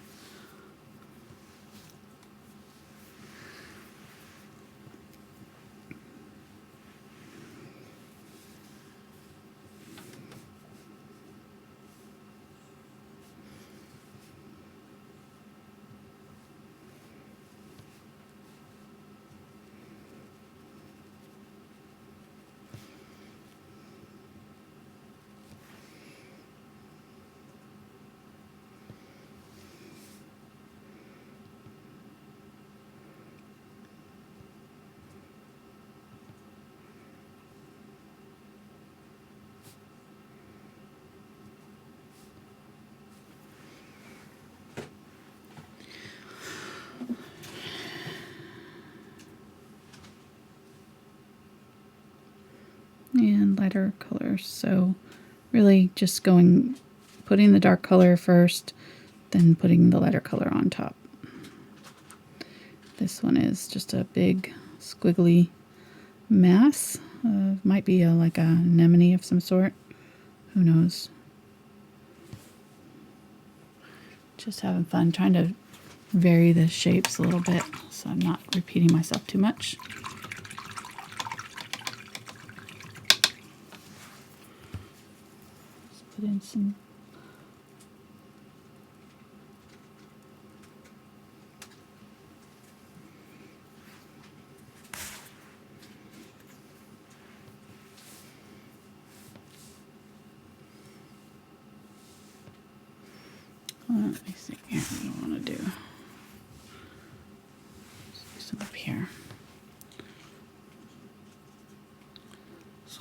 And lighter colors. So really just putting the dark color first, then putting the lighter color on top. This one is just a big squiggly mass. Might be like a anemone of some sort. Who knows? Just having fun, trying to vary the shapes a little bit so I'm not repeating myself too much. Put in some let me see here what I want to do. Let's do some up here.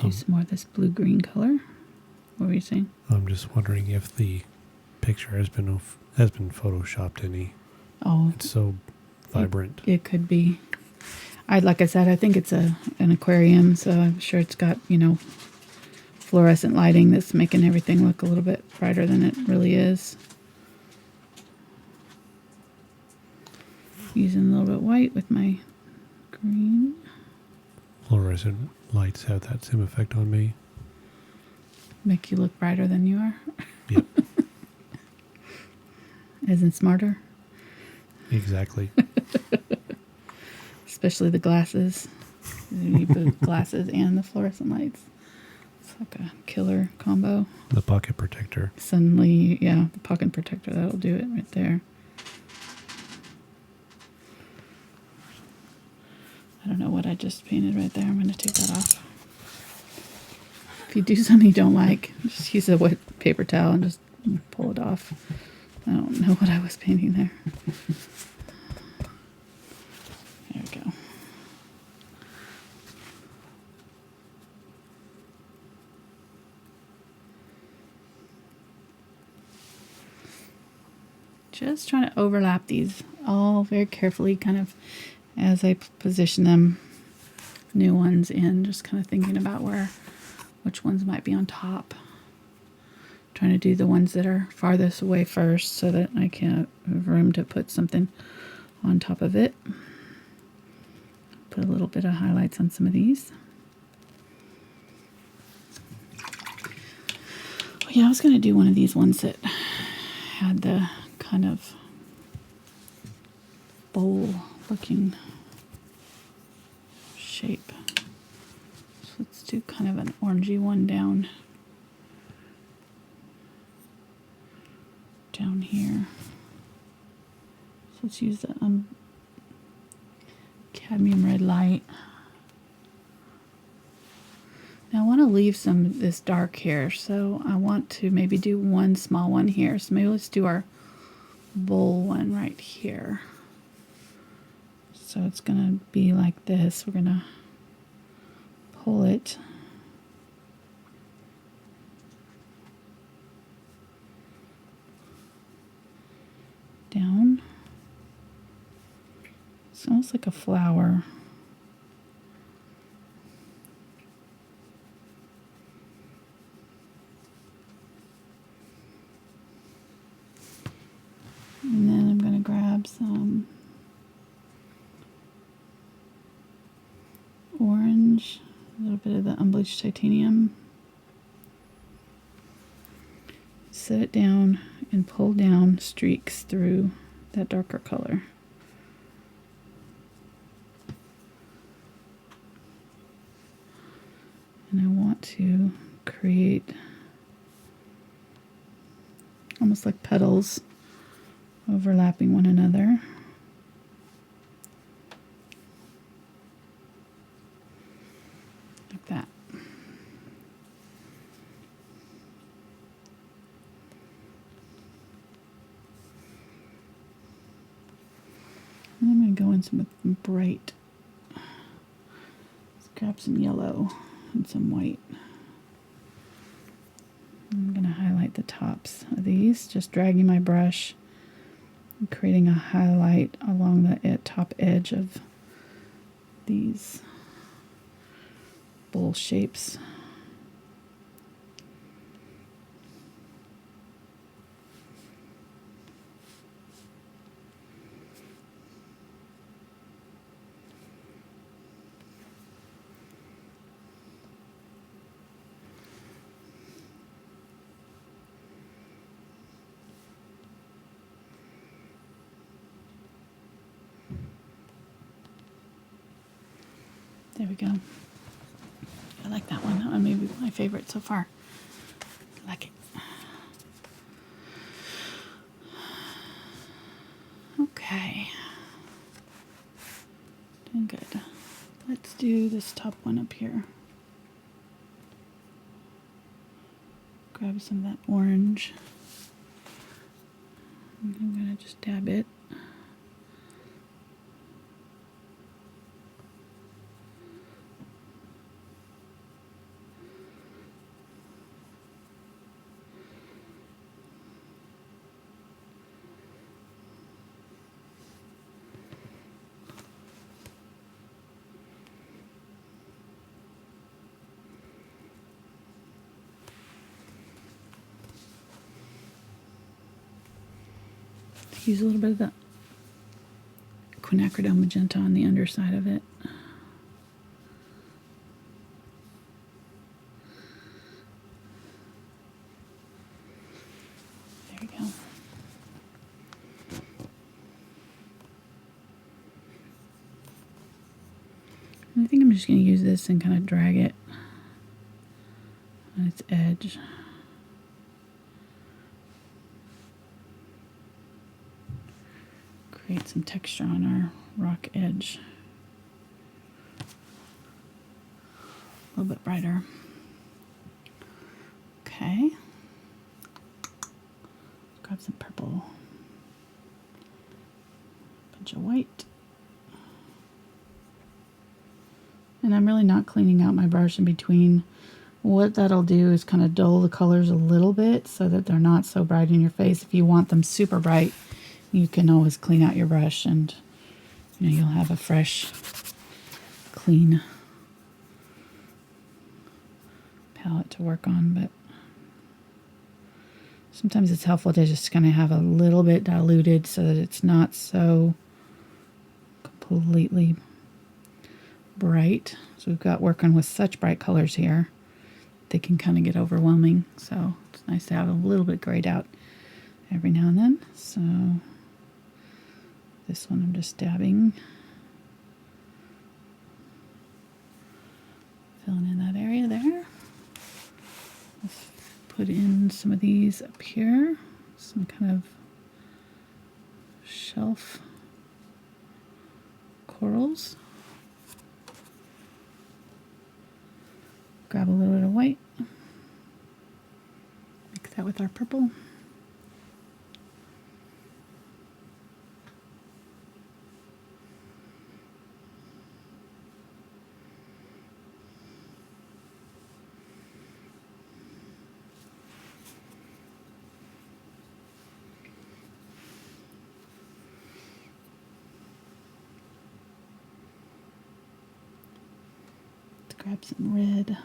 Do some more of this blue-green color. What were you saying? I'm just wondering if the picture has been photoshopped any. Oh, it's so vibrant. It could be. Like I said, I think it's an aquarium, so I'm sure it's got, fluorescent lighting that's making everything look a little bit brighter than it really is. Using a little bit white with my green. Fluorescent lights have that same effect on me. Make you look brighter than you are? Yep. As in smarter? Exactly. Especially the glasses. You put glasses and the fluorescent lights. It's like a killer combo. The pocket protector. Suddenly, yeah, the pocket protector, that'll do it right there. I don't know what I just painted right there. I'm going to take that off. If you do something you don't like, just use a wet paper towel and just pull it off. I don't know what I was painting there. There we go. Just trying to overlap these all very carefully, kind of as I position them, new ones in, just kind of thinking about which ones might be on top. Trying to do the ones that are farthest away first so that I can have room to put something on top of it. Put a little bit of highlights on some of these. Oh yeah, I was going to do one of these ones that had the kind of bowl looking shape. So let's do kind of an orangey one down here. So let's use the Cadmium Red Light. Now I want to leave some of this dark here, so I want to maybe do one small one here. So maybe let's do our bowl one right here. So it's going to be like this. We're going to pull it down. It's almost like a flower. And then I'm going to grab some orange, a little bit of the Unbleached Titanium. Set it down and pull down streaks through that darker color. And I want to create almost like petals overlapping one another. Like that. And I'm going to go in some bright. Let's grab some yellow and some white. I'm going to highlight the tops of these, just dragging my brush and creating a highlight along the top edge of these bowl shapes. There we go. I like that one. That one may be my favorite so far. I like it. Okay. Doing good. Let's do this top one up here. Grab some of that orange. And I'm going to just dab it. Use a little bit of the Quinacridone Magenta on the underside of it. There we go. And I think I'm just going to use this and kind of drag it on its edge. Create some texture on our rock edge. A little bit brighter. Okay. Grab some purple. Bunch of white. And I'm really not cleaning out my brush in between. What that'll do is kind of dull the colors a little bit so that they're not so bright in your face. If you want them super bright, you can always clean out your brush and you'll have a fresh, clean palette to work on. But sometimes it's helpful to just kind of have a little bit diluted so that it's not so completely bright. So we've got working with such bright colors here, they can kind of get overwhelming. So it's nice to have a little bit grayed out every now and then. So this one I'm just dabbing. put in some of these up here, some kind of shelf corals. Grab a little bit of white, mix that with our purple. Grab some red.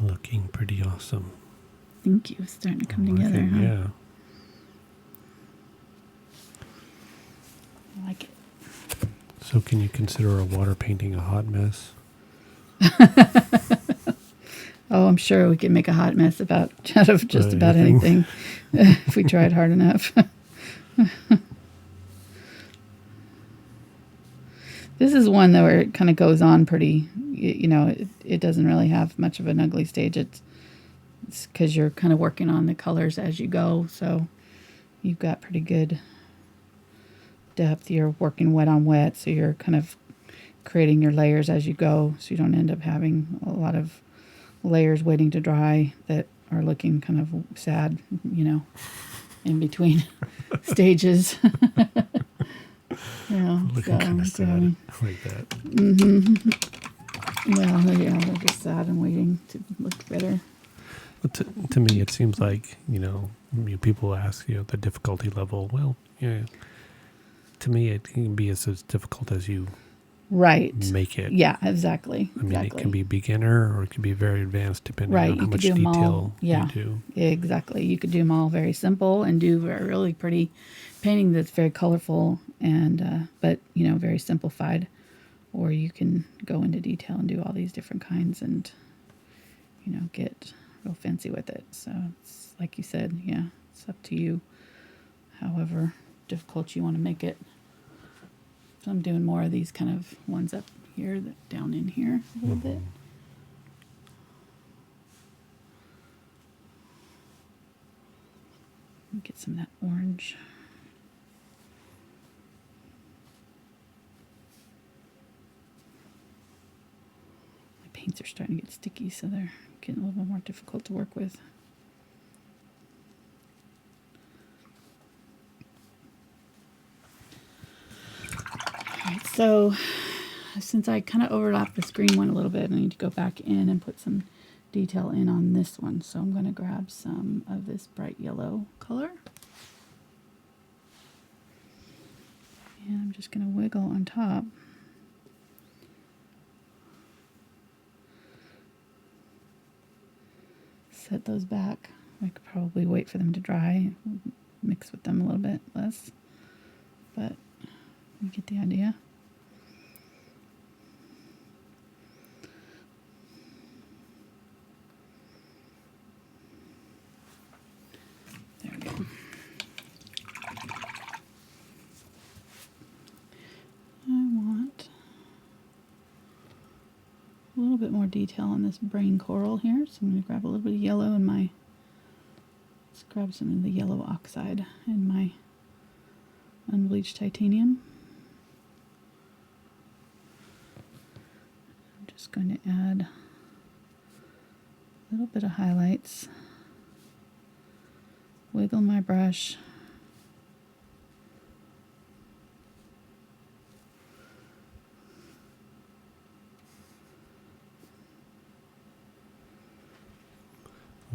Looking pretty awesome. Thank you. It's starting to come together, huh? Yeah. I like it. So can you consider a water painting a hot mess? Oh, I'm sure we can make a hot mess out of just about anything if we tried hard enough. This is one that where it kind of goes on pretty, it doesn't really have much of an ugly stage. It's because you're kind of working on the colors as you go. So you've got pretty good depth. You're working wet on wet. So you're kind of creating your layers as you go. So you don't end up having a lot of layers waiting to dry that are looking kind of sad, in between stages. Looking kind of sad. I like that. Mm-hmm. Well, yeah, they're just sad and waiting to look better. But to me, it seems like, people ask, the difficulty level. Well, yeah, to me, it can be as difficult as you make it. Yeah, exactly. I mean, it can be beginner or it can be very advanced depending on how much do detail you do. Exactly. You could do them all very simple and do a really pretty painting that's very colorful and but very simplified. Or you can go into detail and do all these different kinds and get real fancy with it. So it's like you said, it's up to you. However difficult you want to make it. So I'm doing more of these kind of ones up here, down in here a little bit. Get some of that orange. My paints are starting to get sticky, so they're getting a little bit more difficult to work with. Alright, so since I kind of overlapped this green one a little bit, I need to go back in and put some detail in on this one. So I'm going to grab some of this bright yellow color. And I'm just going to wiggle on top. Set those back. I could probably wait for them to dry, mix with them a little bit less, but you get the idea. There we go. I want a little bit more detail on this brain coral here, so I'm going to grab a little bit of yellow in my, let's grab some of the yellow oxide in my unbleached titanium. I'm just going to add a little bit of highlights, wiggle my brush,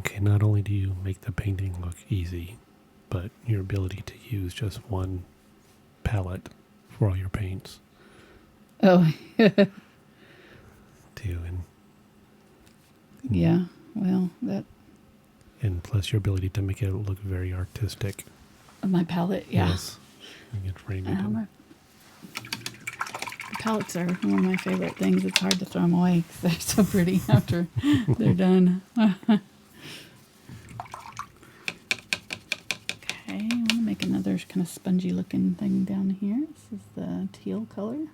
Okay, not only do you make the painting look easy, but your ability to use just one palette for all your paints. Oh, Too, and yeah, well, that... And plus your ability to make it look very artistic. My palette, yeah. Yes. You get framed in. Palettes are one of my favorite things. It's hard to throw them away because they're so pretty after they're done. make another kind of spongy looking thing down here. This is the teal color.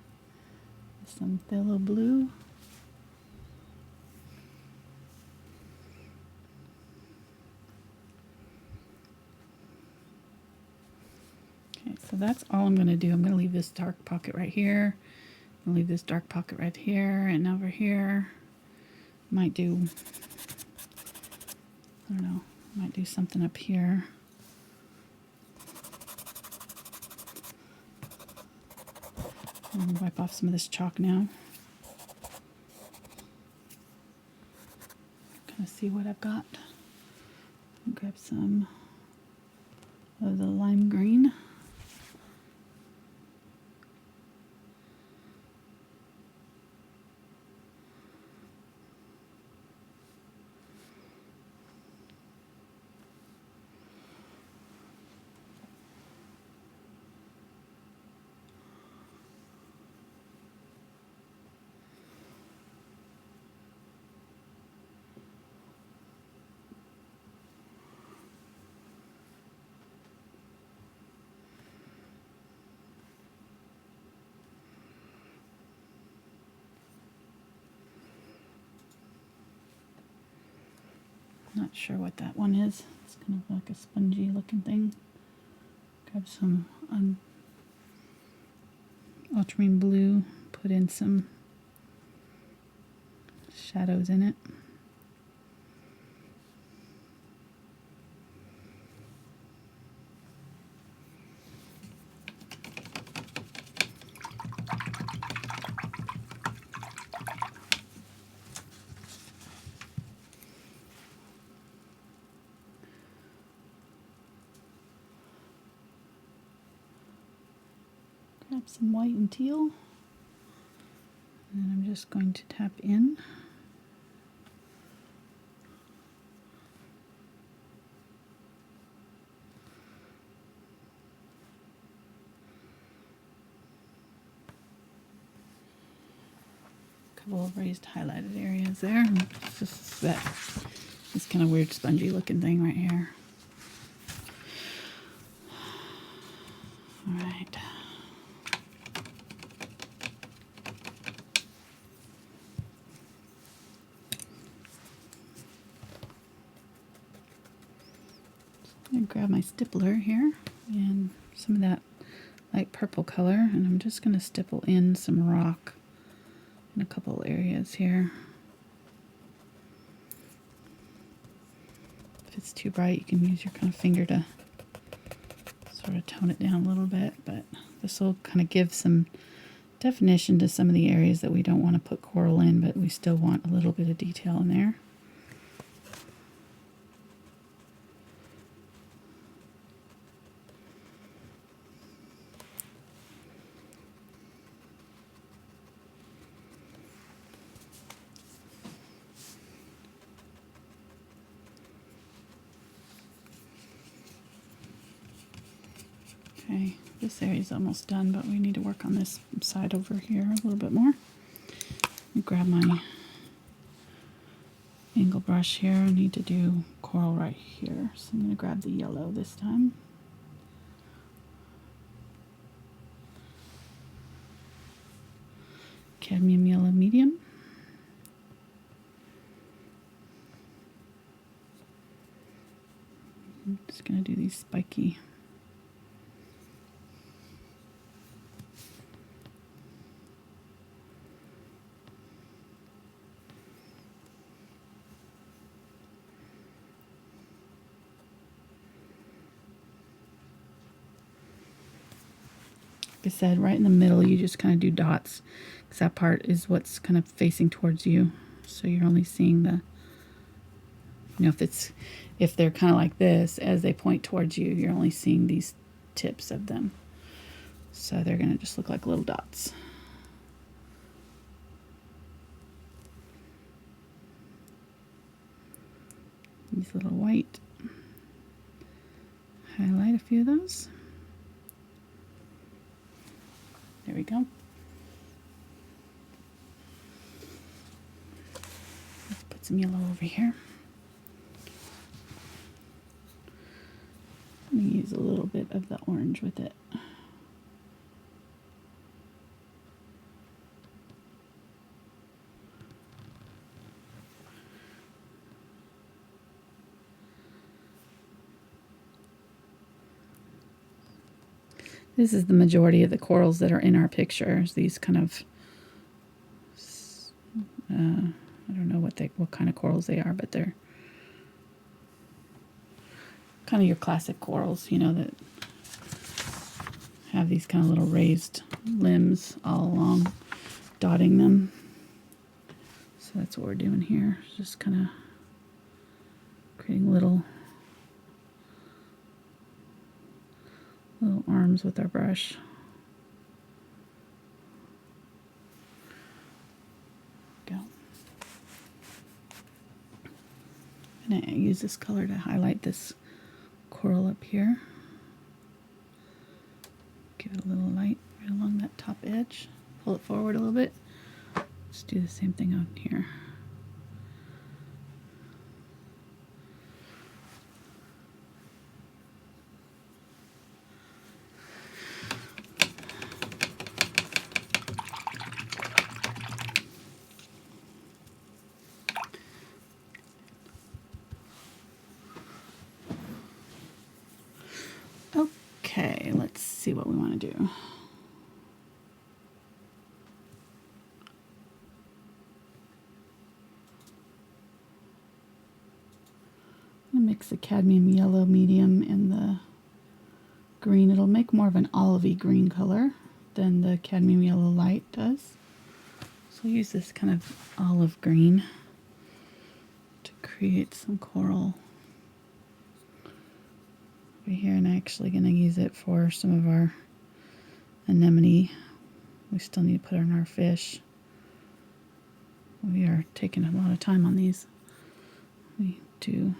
Some phthalo blue. Okay, so that's all I'm going to do. I'm going to leave this dark pocket right here. I'll leave this dark pocket right here and over here. Might do, I don't know, might do something up here. I'm going to wipe off some of this chalk now. Kind of see what I've got. Grab some of the lime green. Not sure what that one is. It's kind of like a spongy looking thing. Grab some ultramarine blue, put in some shadows in it. Grab some white and teal, and then I'm just going to tap in. A couple of raised highlighted areas there. It's just this kind of weird spongy looking thing right here. All right. I'm going to grab my stippler here and some of that light purple color, and I'm just going to stipple in some rock in a couple areas here. If it's too bright, you can use your kind of finger to sort of tone it down a little bit, but this will kind of give some definition to some of the areas that we don't want to put coral in, but we still want a little bit of detail in there. Okay, this area is almost done, but we need to work on this side over here a little bit more. Let me grab my angle brush here. I need to do coral right here, so I'm going to grab the yellow this time. Cadmium Yellow Medium. I'm just going to do these spiky. Like I said, right in the middle, you just kind of do dots, because that part is what's kind of facing towards you. So you're only seeing the, you know, if they're kind of like this, as they point towards you, you're only seeing these tips of them. So they're going to just look like little dots. These little white. Highlight a few of those. There we go. Let's put some yellow over here. I'm going to use a little bit of the orange with it. This is the majority of the corals that are in our pictures. These kind of, I don't know what kind of corals they are, but they're kind of your classic corals, you know, that have these kind of little raised limbs all along, dotting them. So that's what we're doing here, just kind of creating little arms with our brush. Go. And I use this color to highlight this coral up here. Give it a little light right along that top edge. Pull it forward a little bit. Let's do the same thing on here. Okay, let's see what we want to do. I'm going to mix the cadmium yellow medium and the green. It'll make more of an olivey green color than the cadmium yellow light does. So I'll use this kind of olive green to create some coral over here, and I'm actually going to use it for some of our anemone. We still need to put on our fish. We are taking a lot of time on these. We do.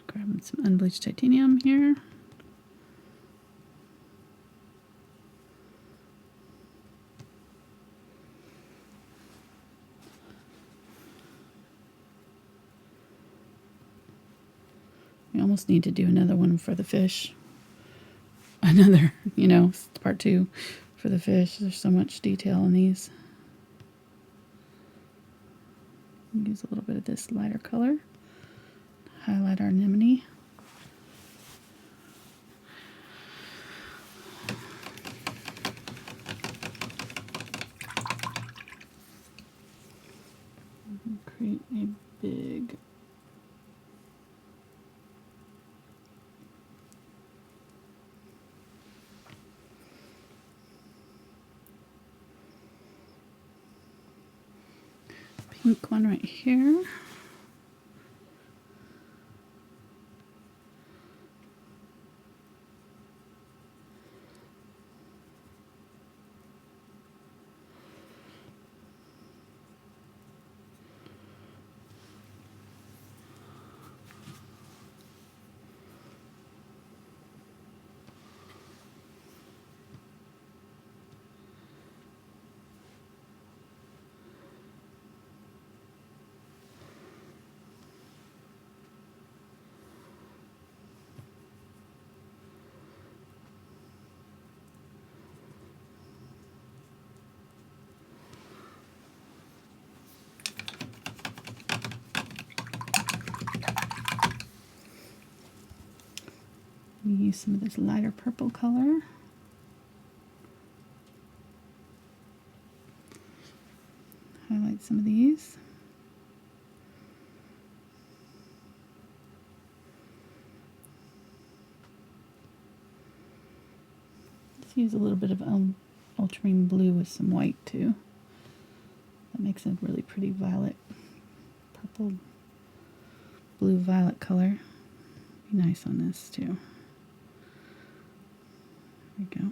Grabbing some unbleached titanium here. We almost need to do another one for the fish. Another, you know, part 2 for the fish. There's so much detail in these. Use a little bit of this lighter color. Highlight our anemone. Create a big pink one right here. Use some of this lighter purple color. Highlight some of these. Let's use a little bit of ultramarine blue with some white too. That makes a really pretty violet, purple, blue violet color. Be nice on this too. There we go.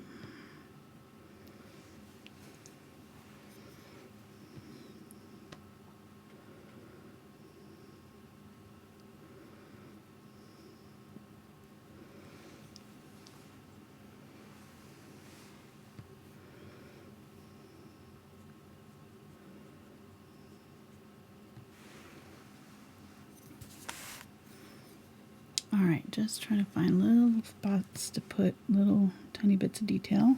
Alright, just trying to find little spots to put little tiny bits of detail.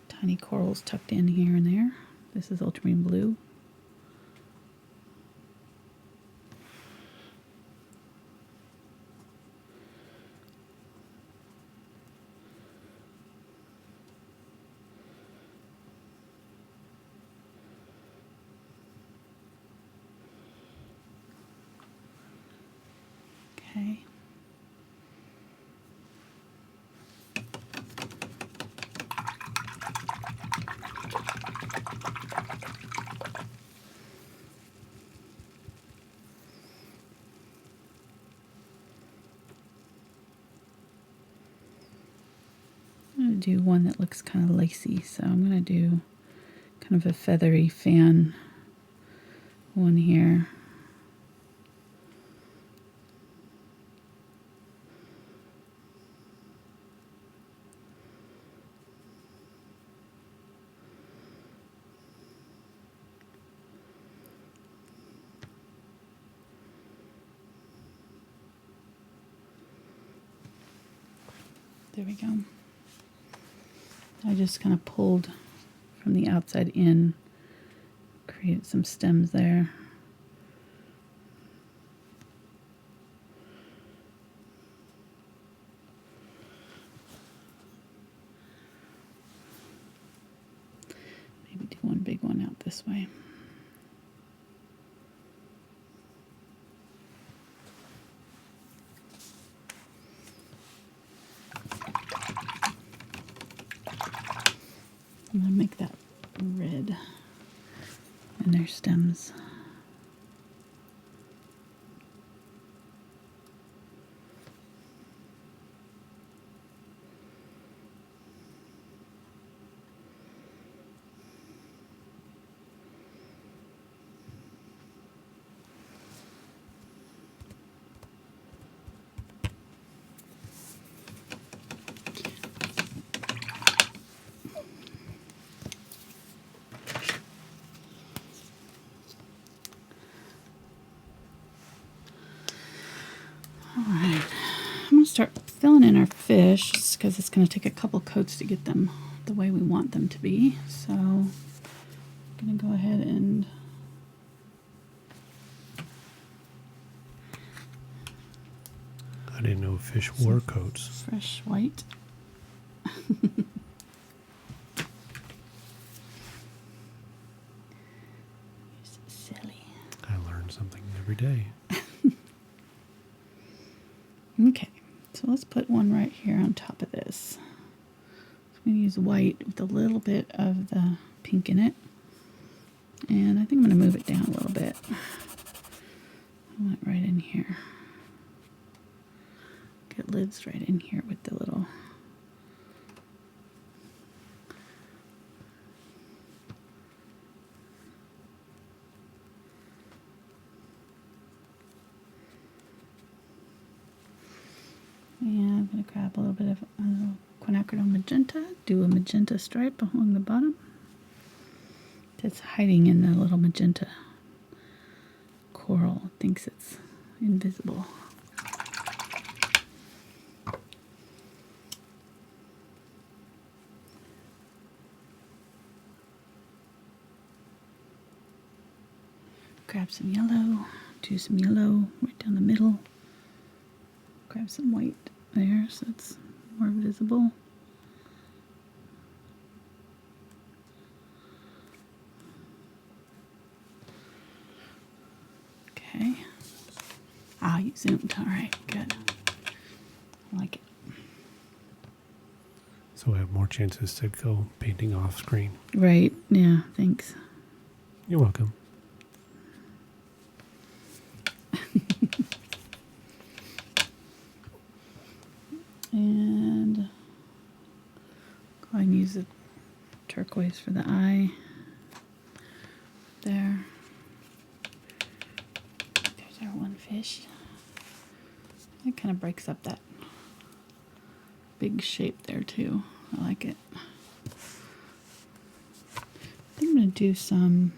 Tiny corals tucked in here and there. This is Ultramarine Blue. Okay. I'm going to do one that looks kind of lacy, so I'm going to do kind of a feathery fan one here. There we go. I just kind of pulled from the outside in, created some stems there. Maybe do one big one out this way. I'm going to make that red in their stems. Alright, I'm going to start filling in our fish just because it's going to take a couple coats to get them the way we want them to be. So I'm going to go ahead and I didn't know fish wore coats. fresh white. Silly. I learn something every day. Okay, so let's put one right here on top of this. I'm going to use white with a little bit of the pink in it. And I think I'm going to move it down a little bit. I want it right in here. Get lids right in here with the little... And I'm going to grab a little bit of Quinacridone Magenta, do a magenta stripe along the bottom. It's hiding in the little magenta coral. It thinks it's invisible. Grab some yellow, do some yellow right down the middle. Grab some white there so it's more visible. Okay. Ah, you zoomed. All right, good. I like it. So I have more chances to go painting off screen. Right, yeah, thanks. You're welcome. And go ahead and use the turquoise for the eye. There. There's our one fish. It kind of breaks up that big shape there too. I like it. I do some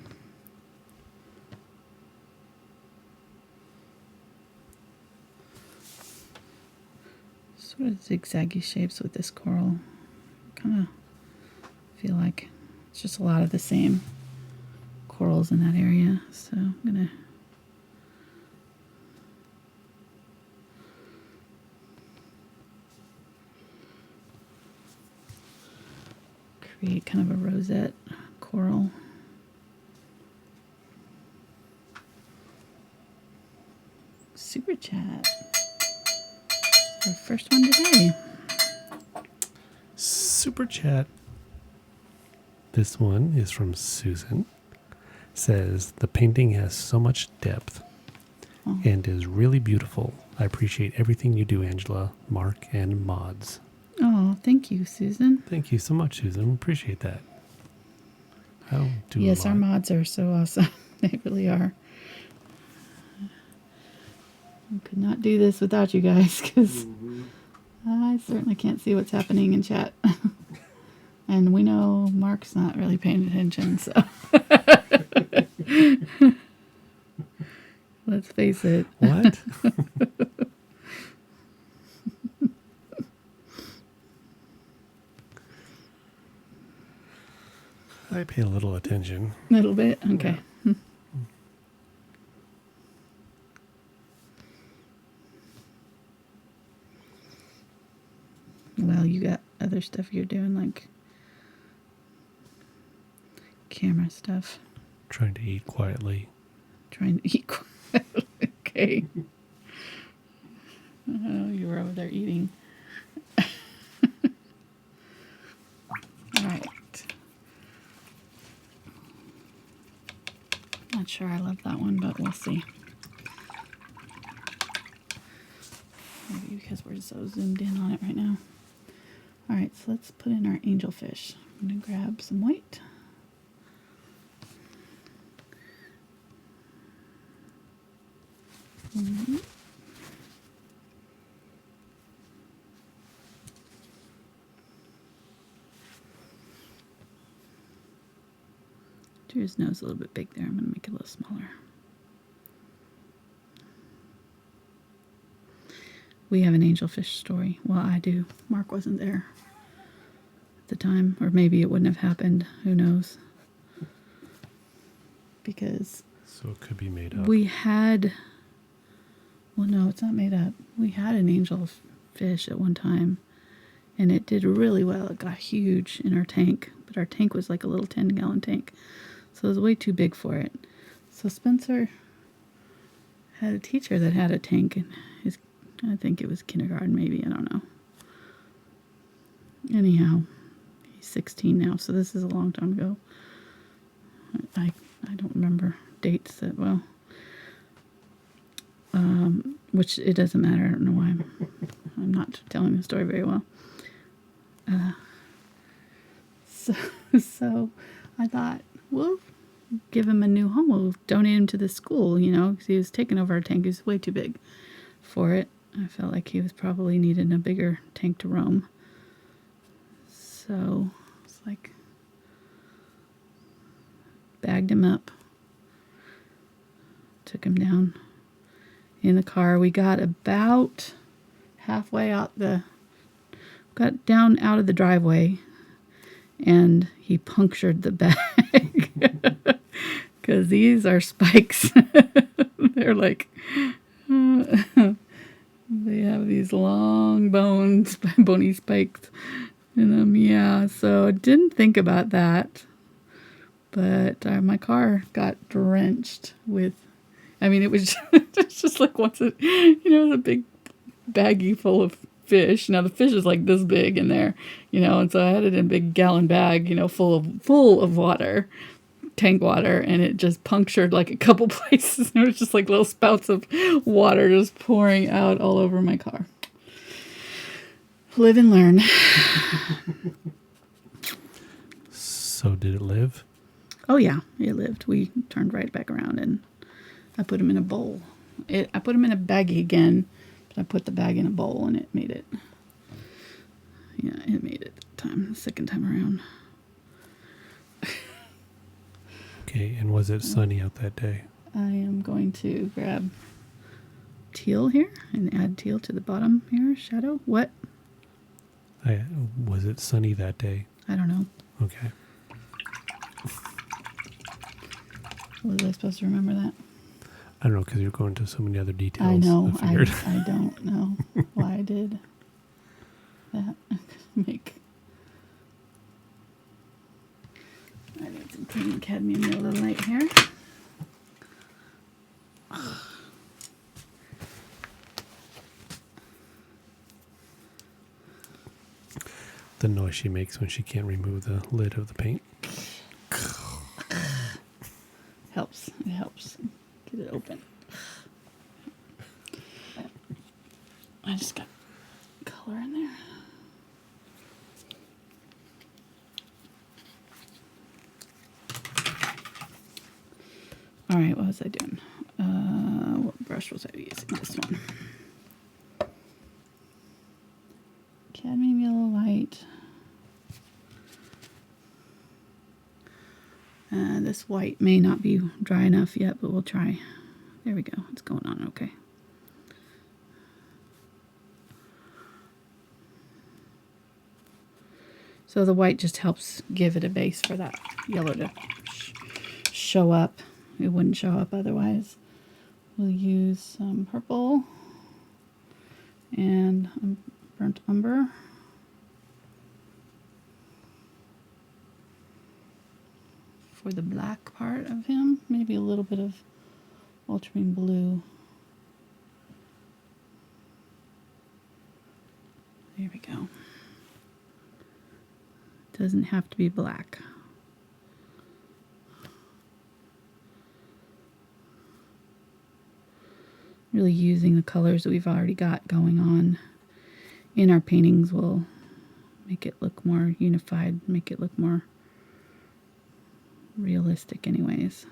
sort of zigzaggy shapes with this coral. Kind of feel like it's just a lot of the same corals in that area. So I'm going to create kind of a rosette coral. Super chat. Our first one today. Super chat. This one is from Susan. Says the painting has so much depth and is really beautiful. I appreciate everything you do, Angela, Mark, and mods. Oh, thank you, Susan. Thank you so much, Susan. Appreciate that. I don't do Yes, a lot. our mods are so awesome. They really are. I could not do this without you guys because I certainly can't see what's happening in chat. And we know Mark's not really paying attention, so let's face it. What? I pay a little attention. A little bit? Okay. Yeah. Well, you got other stuff you're doing, like camera stuff. Trying to eat quietly. Trying to eat quietly. Okay. Oh, you were over there eating. All right. Not sure I love that one, but we'll see. Maybe because we're so zoomed in on it right now. All right, so let's put in our angelfish. I'm going to grab some white. Drew his nose a little bit big there. I'm going to make it a little smaller. We have an angelfish story. Well, I do. Mark wasn't there at the time, or maybe it wouldn't have happened. Who knows? Because So it could be made up. we had, well, no, it's not made up. We had an angelfish at one time, and it did really well. It got huge in our tank, but our tank was like a little 10-gallon tank, so it was way too big for it. So Spencer had a teacher that had a tank, and I think it was kindergarten, maybe, I don't know. Anyhow, he's 16 now, so this is a long time ago. I don't remember dates that well. Which it doesn't matter. I don't know why I'm not telling the story very well. So I thought, we'll give him a new home. We'll donate him to the school, you know, because he was taking over our tank. He was way too big for it. I felt like he was probably needing a bigger tank to roam. So it's like, bagged him up, took him down in the car. We got about halfway got down out of the driveway, and he punctured the bag because these are spikes. They're like, they have these long bony spikes in them. Yeah, so I didn't think about that. But my car got drenched with, I mean, it was just like once it, you know, the big baggie full of fish. Now the fish is like this big in there, you know, and so I had it in a big gallon bag, you know, full of water, tank water, and it just punctured like a couple places. And it was just like little spouts of water just pouring out all over my car. Live and learn. So did it live? Oh yeah, it lived. We turned right back around, and I put him in a bowl. I put him in a baggie again, but I put the bag in a bowl, and it made it. Yeah, it made it the second time around. Okay, and was it sunny out that day? I am going to grab teal here and add teal to the bottom here, shadow. What? Was it sunny that day? I don't know. Okay. Was I supposed to remember that? I don't know, because you're going to so many other details. I know. I figured. I don't know why I did that. I need some clean Cadmium Red Light here. The noise she makes when she can't remove the lid of the paint. Helps. It helps. Get it open. I just got color in there. All right, what was I doing? What brush was I using? This one. Cadmium Yellow Light. This white may not be dry enough yet, but we'll try. There we go. It's going on okay. So the white just helps give it a base for that yellow to show up. It wouldn't show up otherwise. We'll use some purple and burnt umber. For the black part of him, maybe a little bit of ultramarine blue. There we go. Doesn't have to be black. Really using the colors that we've already got going on in our paintings will make it look more unified, make it look more realistic anyways.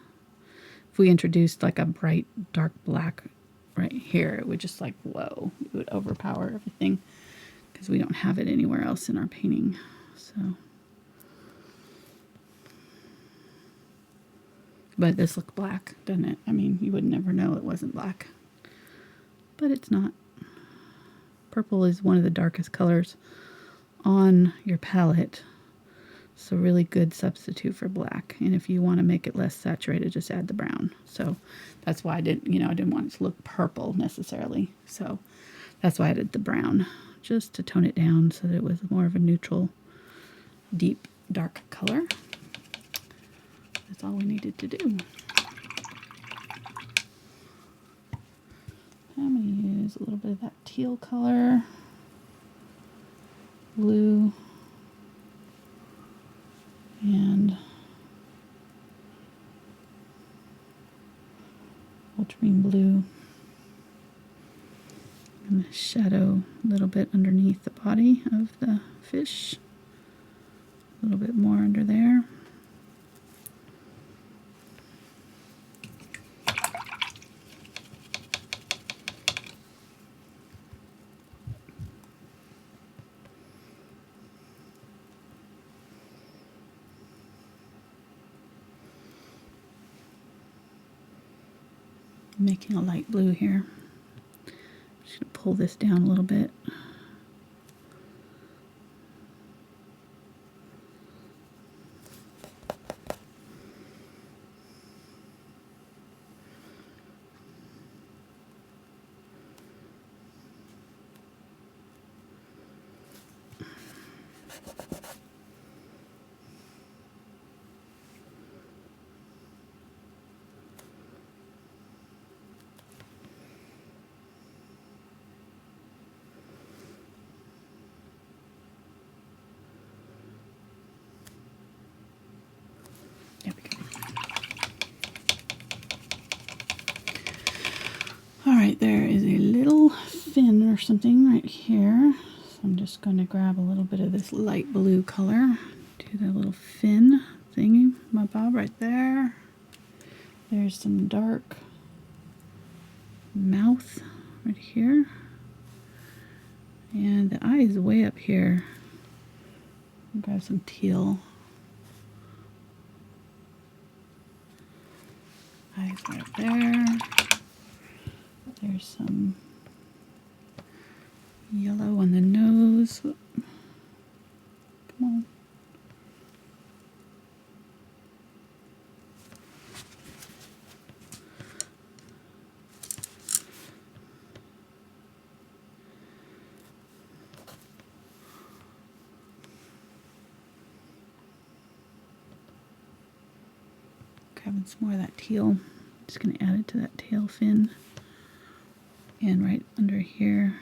If we introduced like a bright dark black right here, it would just like, whoa, it would overpower everything because we don't have it anywhere else in our painting. So, but this looks black, doesn't it? I mean, you would never know it wasn't black, but it's not. Purple is one of the darkest colors on your palette. So really good substitute for black. And if you want to make it less saturated, just add the brown. So that's why I didn't want it to look purple necessarily. So that's why I did the brown, just to tone it down so that it was more of a neutral, deep, dark color. That's all we needed to do. I'm going to use a little bit of that teal color, blue, and ultramarine blue, and shadow a little bit underneath the body of the fish, a little bit more under there. Making a light blue here. Just gonna pull this down a little bit. Alright, there is a little fin or something right here. So I'm just going to grab a little bit of this light blue color. Do the little fin thingy, my bob right there. There's some dark mouth right here. And the eye is way up here. I'll grab some teal. eyes right there. There's some yellow on the nose. Come on. Grabbing some more of that teal. Just going to add it to that tail fin. And right under here.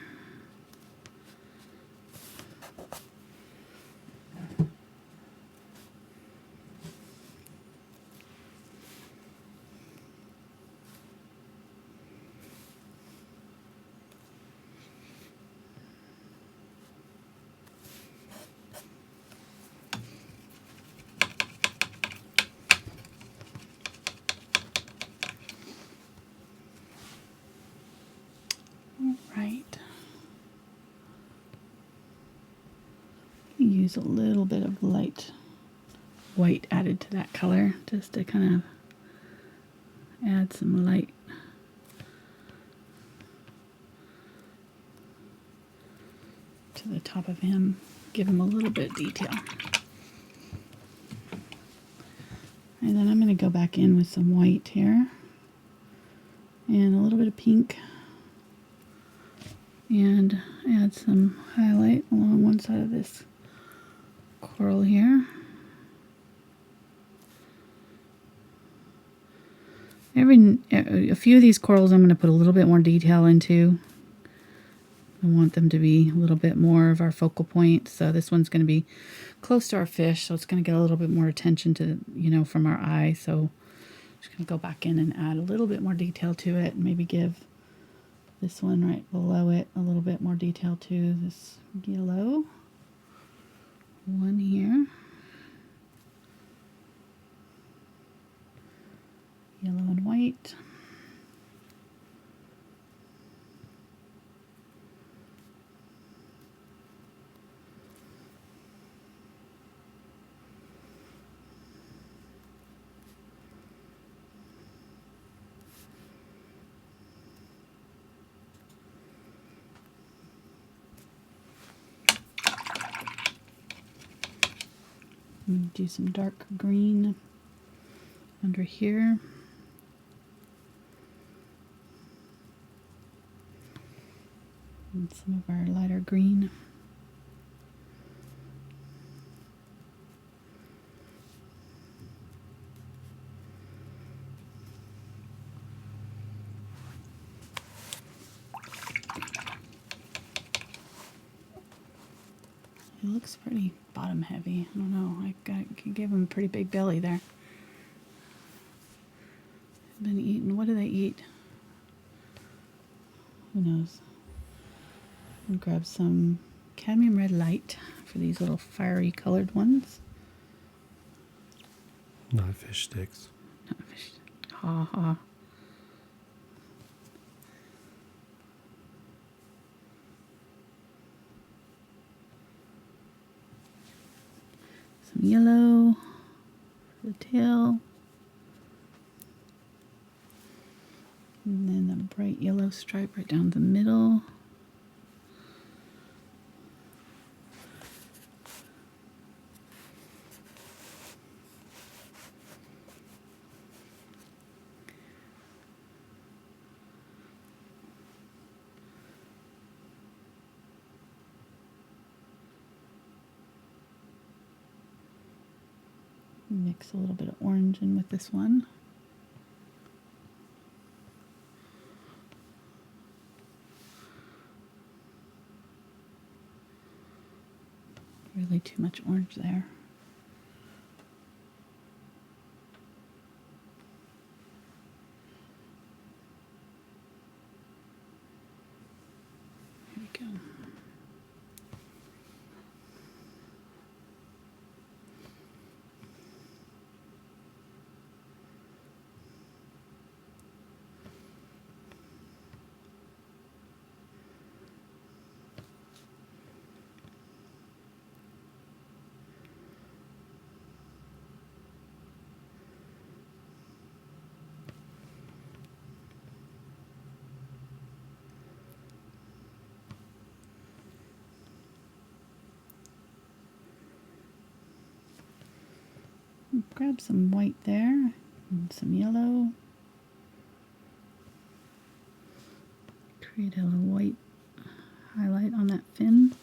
Right. Use a little bit of light white added to that color just to kind of add some light. To the top of him, give him a little bit of detail. And then I'm going to go back in with some white here and a little bit of pink. And add some highlight along one side of this coral here. A few of these corals I'm going to put a little bit more detail into. I want them to be a little bit more of our focal point. So this one's going to be close to our fish, so it's going to get a little bit more attention to, from our eye. So I'm just going to go back in and add a little bit more detail to it, and maybe give this one right below it a little bit more detail to this yellow one here. Yellow and white. Do some dark green under here. And some of our lighter green. It looks pretty bottom heavy. I don't know. I gave him a pretty big belly there. Been eating. What do they eat? Who knows? I'll grab some Cadmium Red Light for these little fiery colored ones. Not fish sticks. Not fish. Ha ha. Some yellow for the tail. And then a bright yellow stripe right down the middle. Mix a little bit of orange in with this one. Really too much orange there. Here we go. grab some white there and some yellow. Create a little white highlight on that fin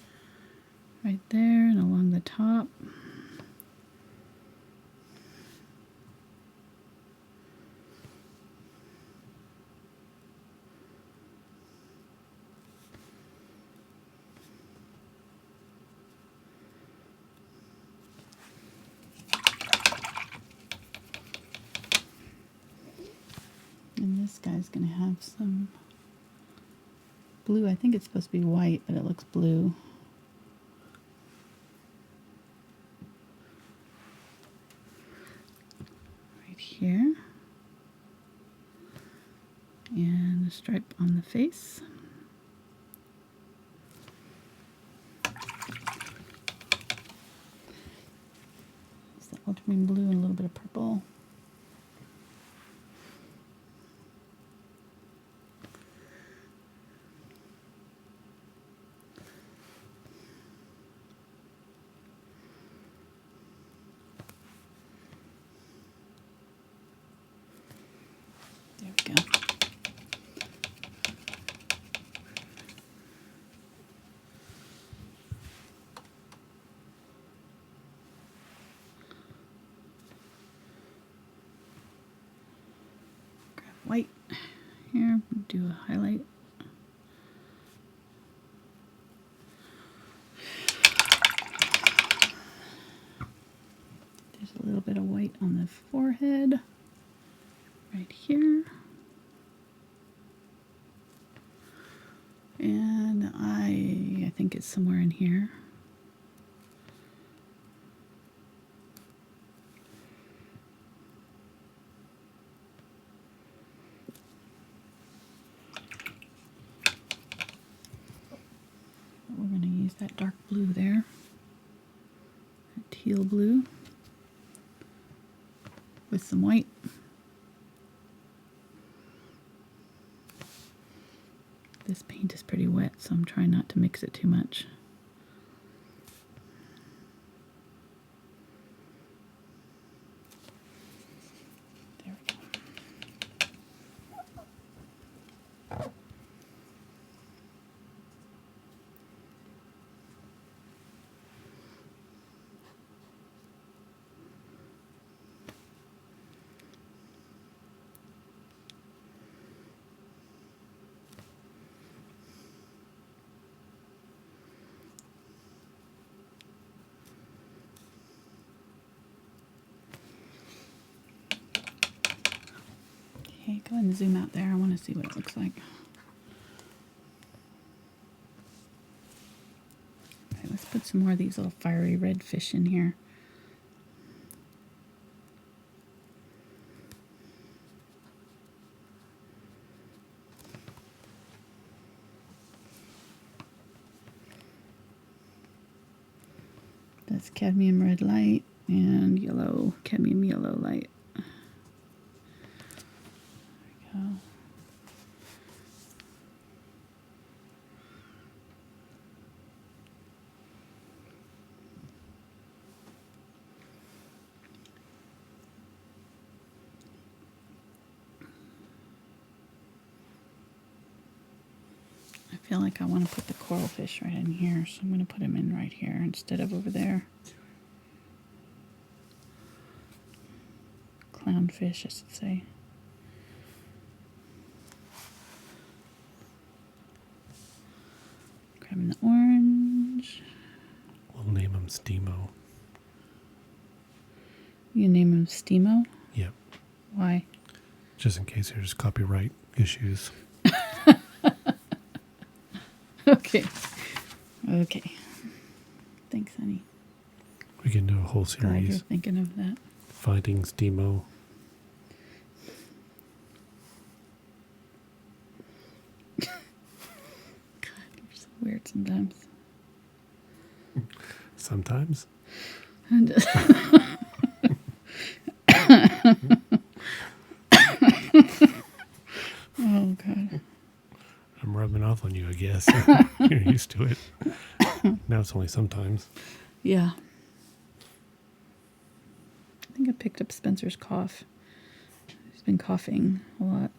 right there and along the top. And this guy's going to have some blue. I think it's supposed to be white, but it looks blue. Right here. And a stripe on the face. It's the ultramarine blue and a little bit of purple. There we go. Grab white here, do a highlight. There's a little bit of white on the forehead. Right here. And I think it's somewhere in here. We're going to use that dark blue there. That teal blue with some white. This paint is pretty wet, so I'm trying not to mix it too much. There we go. Okay, go ahead and zoom out there. I want to see what it looks like. Okay, let's put some more of these little fiery red fish in here. That's Cadmium Red Light and yellow, Cadmium Yellow Light. Go. I feel like I want to put the coral fish right in here, so I'm going to put him in right here instead of over there. Clownfish, I should say. Grabbing the orange. We'll name him Steamo. You name him Steamo? Yep. Why? Just in case there's copyright issues. Okay. Okay. Thanks, honey. We can do a whole Glad you're series. thinking of that. Finding Steamo. God, you're so weird sometimes. Sometimes. And oh, God. I'm rubbing off on you, I guess. You're used to it. Now it's only sometimes. Yeah. I think I picked up Spencer's cough. He's been coughing a lot.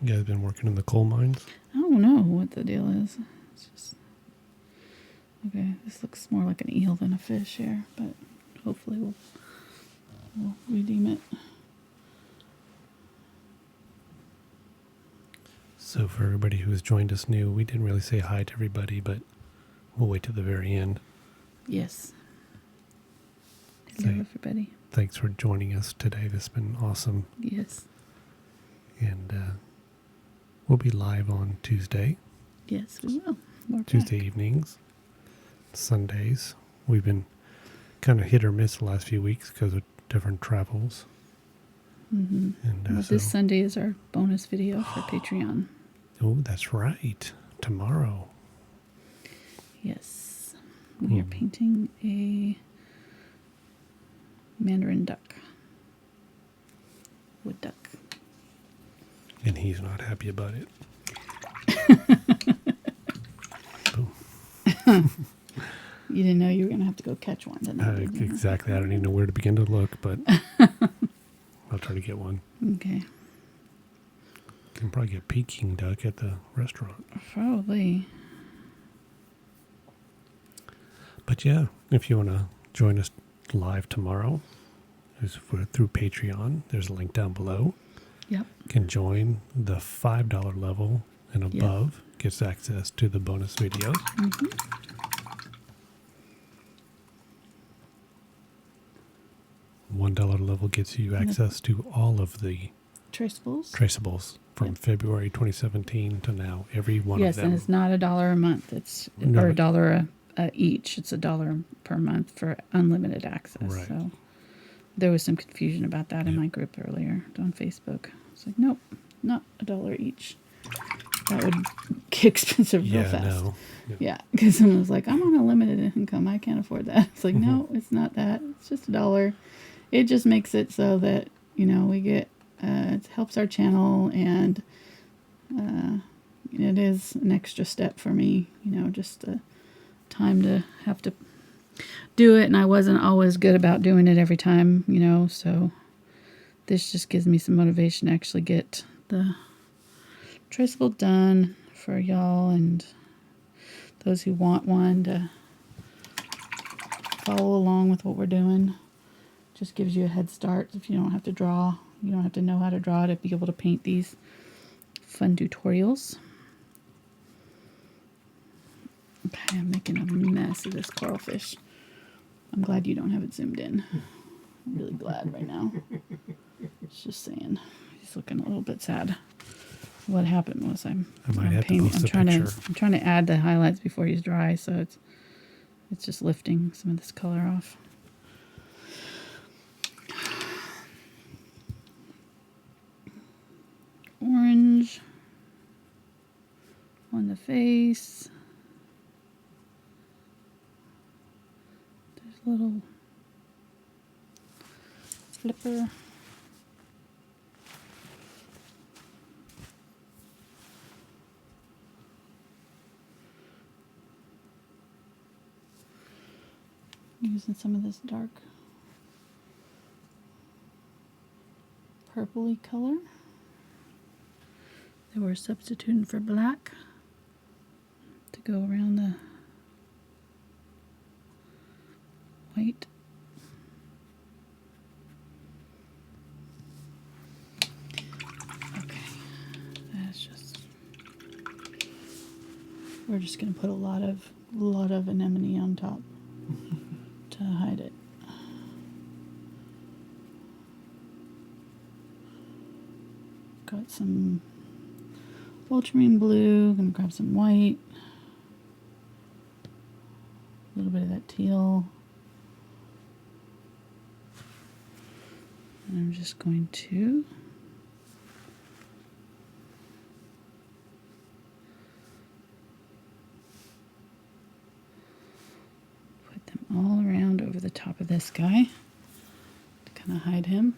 You guys been working in the coal mines? I don't know what the deal is. It's just okay. This looks more like an eel than a fish here, but hopefully we'll redeem it. So for everybody who has joined us new, we didn't really say hi to everybody, but we'll wait to the very end. Yes. Hello, everybody. Thanks for joining us today. This has been awesome. Yes. And we'll be live on Tuesday. Yes, we will. We're Tuesday back. evenings, Sundays. We've been kind of hit or miss the last few weeks because of different travels. Mm-hmm. And Well, this Sunday is our bonus video for Patreon. Oh, that's right. Tomorrow. Yes. We are painting a mandarin duck. Wood duck. And he's not happy about it. You didn't know you were going to have to go catch one tonight, did you? Exactly. I don't even know where to begin to look, but I'll try to get one. Okay. Can probably get Peking duck at the restaurant. Probably. But yeah, if you want to join us live tomorrow, through Patreon, there's a link down below. Yep. You can join the $5 level and above. Gets access to the bonus videos. Mm-hmm. $1 level gets you access to all of the traceables from February 2017 to now. Every one of them. Yes, and it's not $1 a month. It's or $1 each. It's $1 per month for unlimited access. Right. So there was some confusion about that in my group earlier on Facebook. It's like, nope, not $1 each. That would get expensive real fast. No. Yeah, because someone was like, I'm on a limited income. I can't afford that. It's like, no, it's not that. It's just $1. It just makes it so that, we get, it helps our channel, and it is an extra step for me, just time to have to do it. And I wasn't always good about doing it every time, so this just gives me some motivation to actually get the traceable done for y'all and those who want one to follow along with what we're doing. Just gives you a head start if you don't have to draw. You don't have to know how to draw to be able to paint these fun tutorials. Okay, I'm making a mess of this coral fish. I'm glad you don't have it zoomed in. I'm really glad right now. Just saying. He's looking a little bit sad. What happened was I'm trying to add the highlights before he's dry, so it's just lifting some of this color off. Orange on the face. There's a little flipper. Using some of this dark purpley color that we're substituting for black to go around the white. Okay, we're just gonna put a lot of anemone on top to hide it. Got some ultramarine blue. Gonna grab some white. A little bit of that teal. And I'm just going to put them all around over the top of this guy to kind of hide him.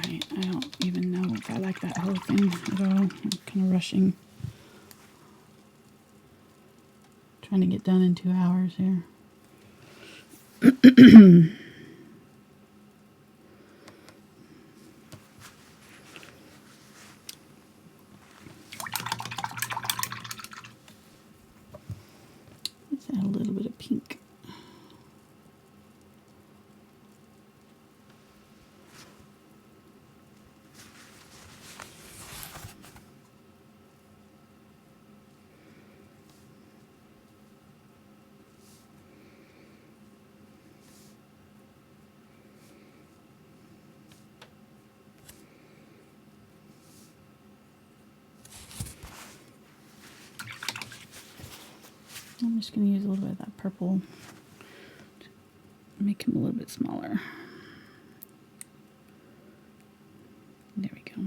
Alright, I don't even know if I like that whole thing at all. I'm kind of rushing. Trying to get done in 2 hours here. Let's add a little bit of pink. I'm just going to use a little bit of that purple to make him a little bit smaller. There we go.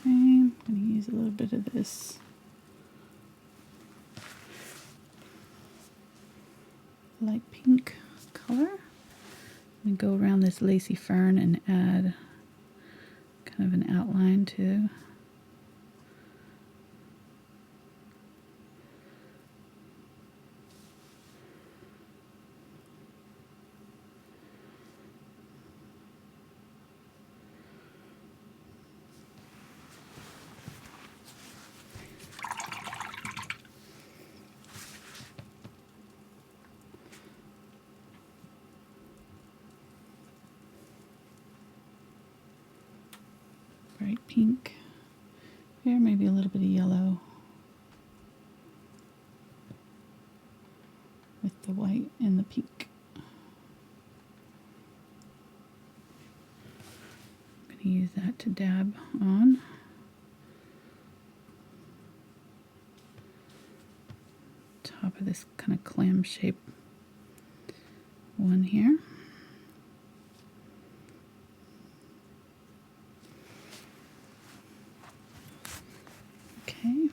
I'm going to use a little bit of this light pink color. I'm going to go around this lacy fern and add kind of an outline too. Bright pink. Here, maybe a little bit of yellow with the white and the pink. I'm going to use that to dab on. Top of this kind of clam shape one here. Okay.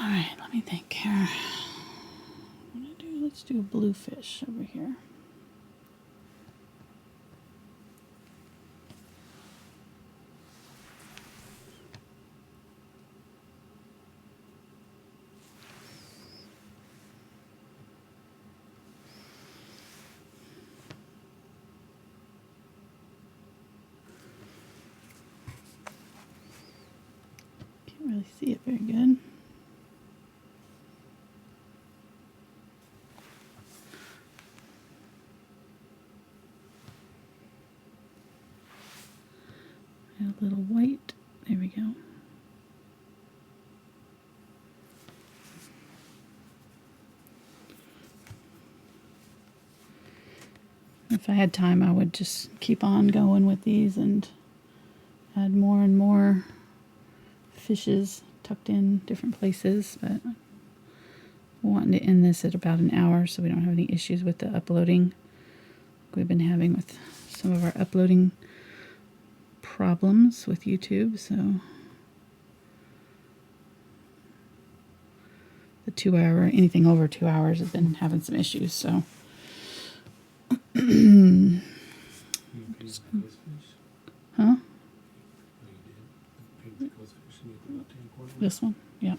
Alright, let me think here. Let's do a blue fish over here. Can't really see it very good. Add a little white. There we go. If I had time, I would just keep on going with these and add more and more fishes tucked in different places, but I'm wanting to end this at about an hour so we don't have any issues with the uploading we've been having with some of our uploading problems with YouTube, so the 2 hour, anything over 2 hours has been having some issues, so. Huh? This one? Yep.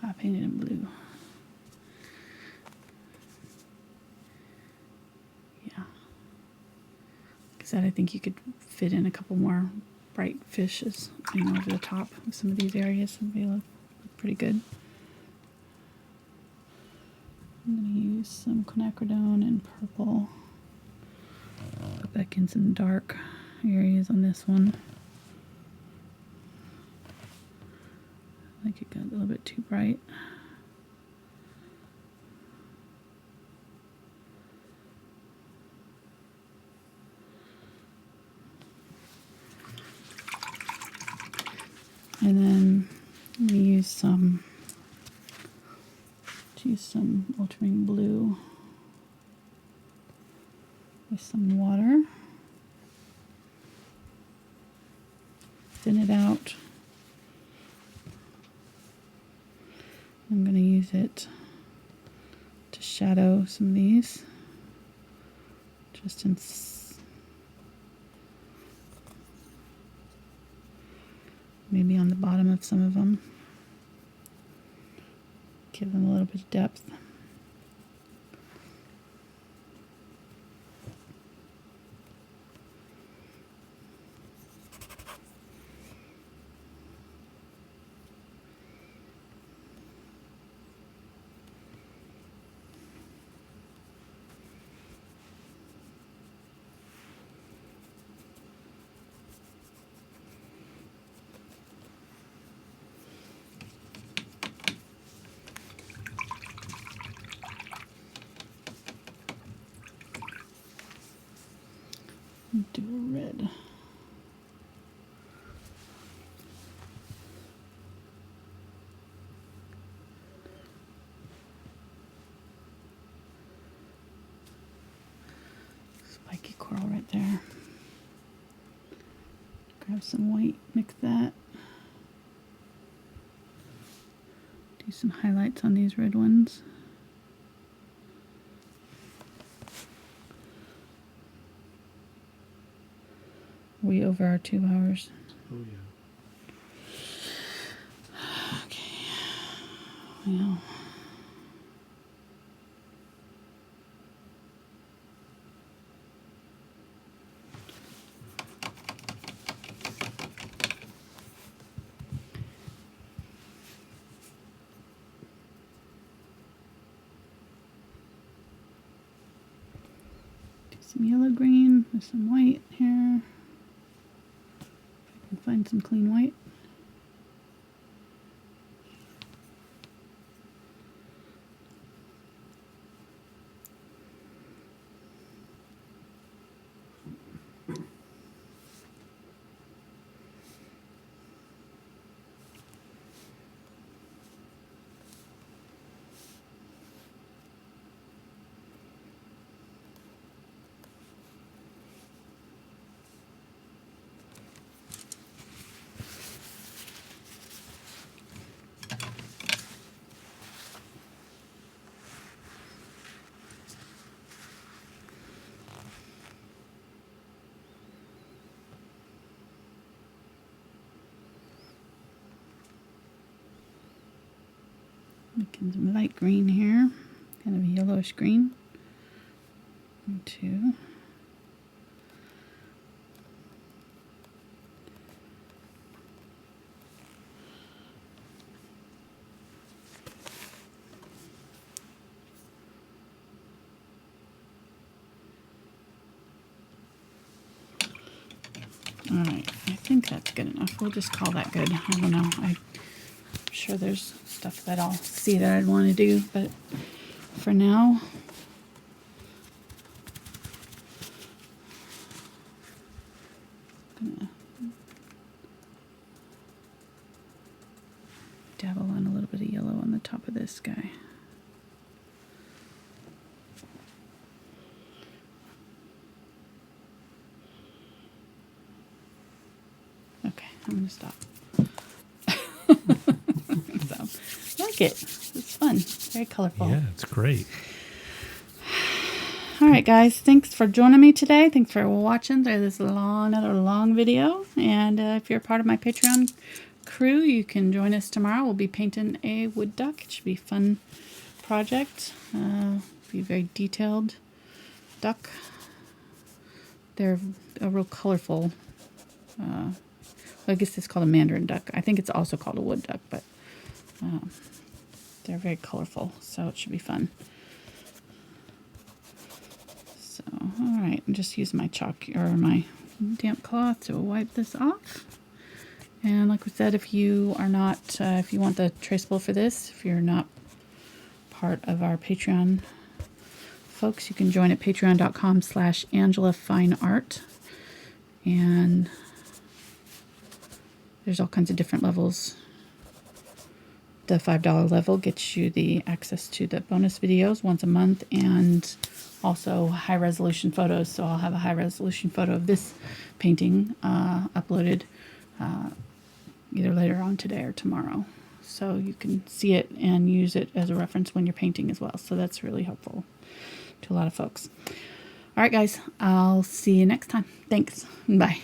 I painted in blue. Yeah. Like I said, I think you could fit in a couple more bright fishes, you know, over the top of some of these areas and they look pretty good. I'm going to use some quinacridone and purple. Put back in some dark areas on this one. I think it got a little bit too bright. And then I'm going to use some Ultramarine Blue with some water. Thin it out. I'm going to use it to shadow some of these, just in maybe on the bottom of some of them. Give them a little bit of depth. Do a red. Spiky coral right there. Grab some white, mix that. Do some highlights on these red ones. We over our 2 hours. Oh yeah. Okay. Well. Do some yellow green with some white here. Find some clean white. Making some light green here, kind of a yellowish green. And 2. Alright, I think that's good enough. We'll just call that good. I don't know. I'm sure there's stuff that I'll see that I'd want to do, but for now, I'm gonna dabble on a little bit of yellow on the top of this guy. I'm going to stop. So, I like it. It's fun. Very colorful. Yeah, it's great. All right, guys. Thanks for joining me today. Thanks for watching through this another long video. And if you're part of my Patreon crew, you can join us tomorrow. We'll be painting a wood duck. It should be a fun project. Be very detailed duck. They're a real colorful. I guess it's called a mandarin duck. I think it's also called a wood duck, but they're very colorful, so it should be fun. So, all right, I'm just using my chalk or my damp cloth to wipe this off. And like we said, if you are not, if you want the traceable for this, if you're not part of our Patreon folks, you can join at patreon.com/AngelaFineArt. And there's all kinds of different levels. The $5 level gets you the access to the bonus videos once a month and also high resolution photos. So I'll have a high resolution photo of this painting uploaded either later on today or tomorrow. So you can see it and use it as a reference when you're painting as well. So that's really helpful to a lot of folks. All right, guys, I'll see you next time. Thanks. Bye.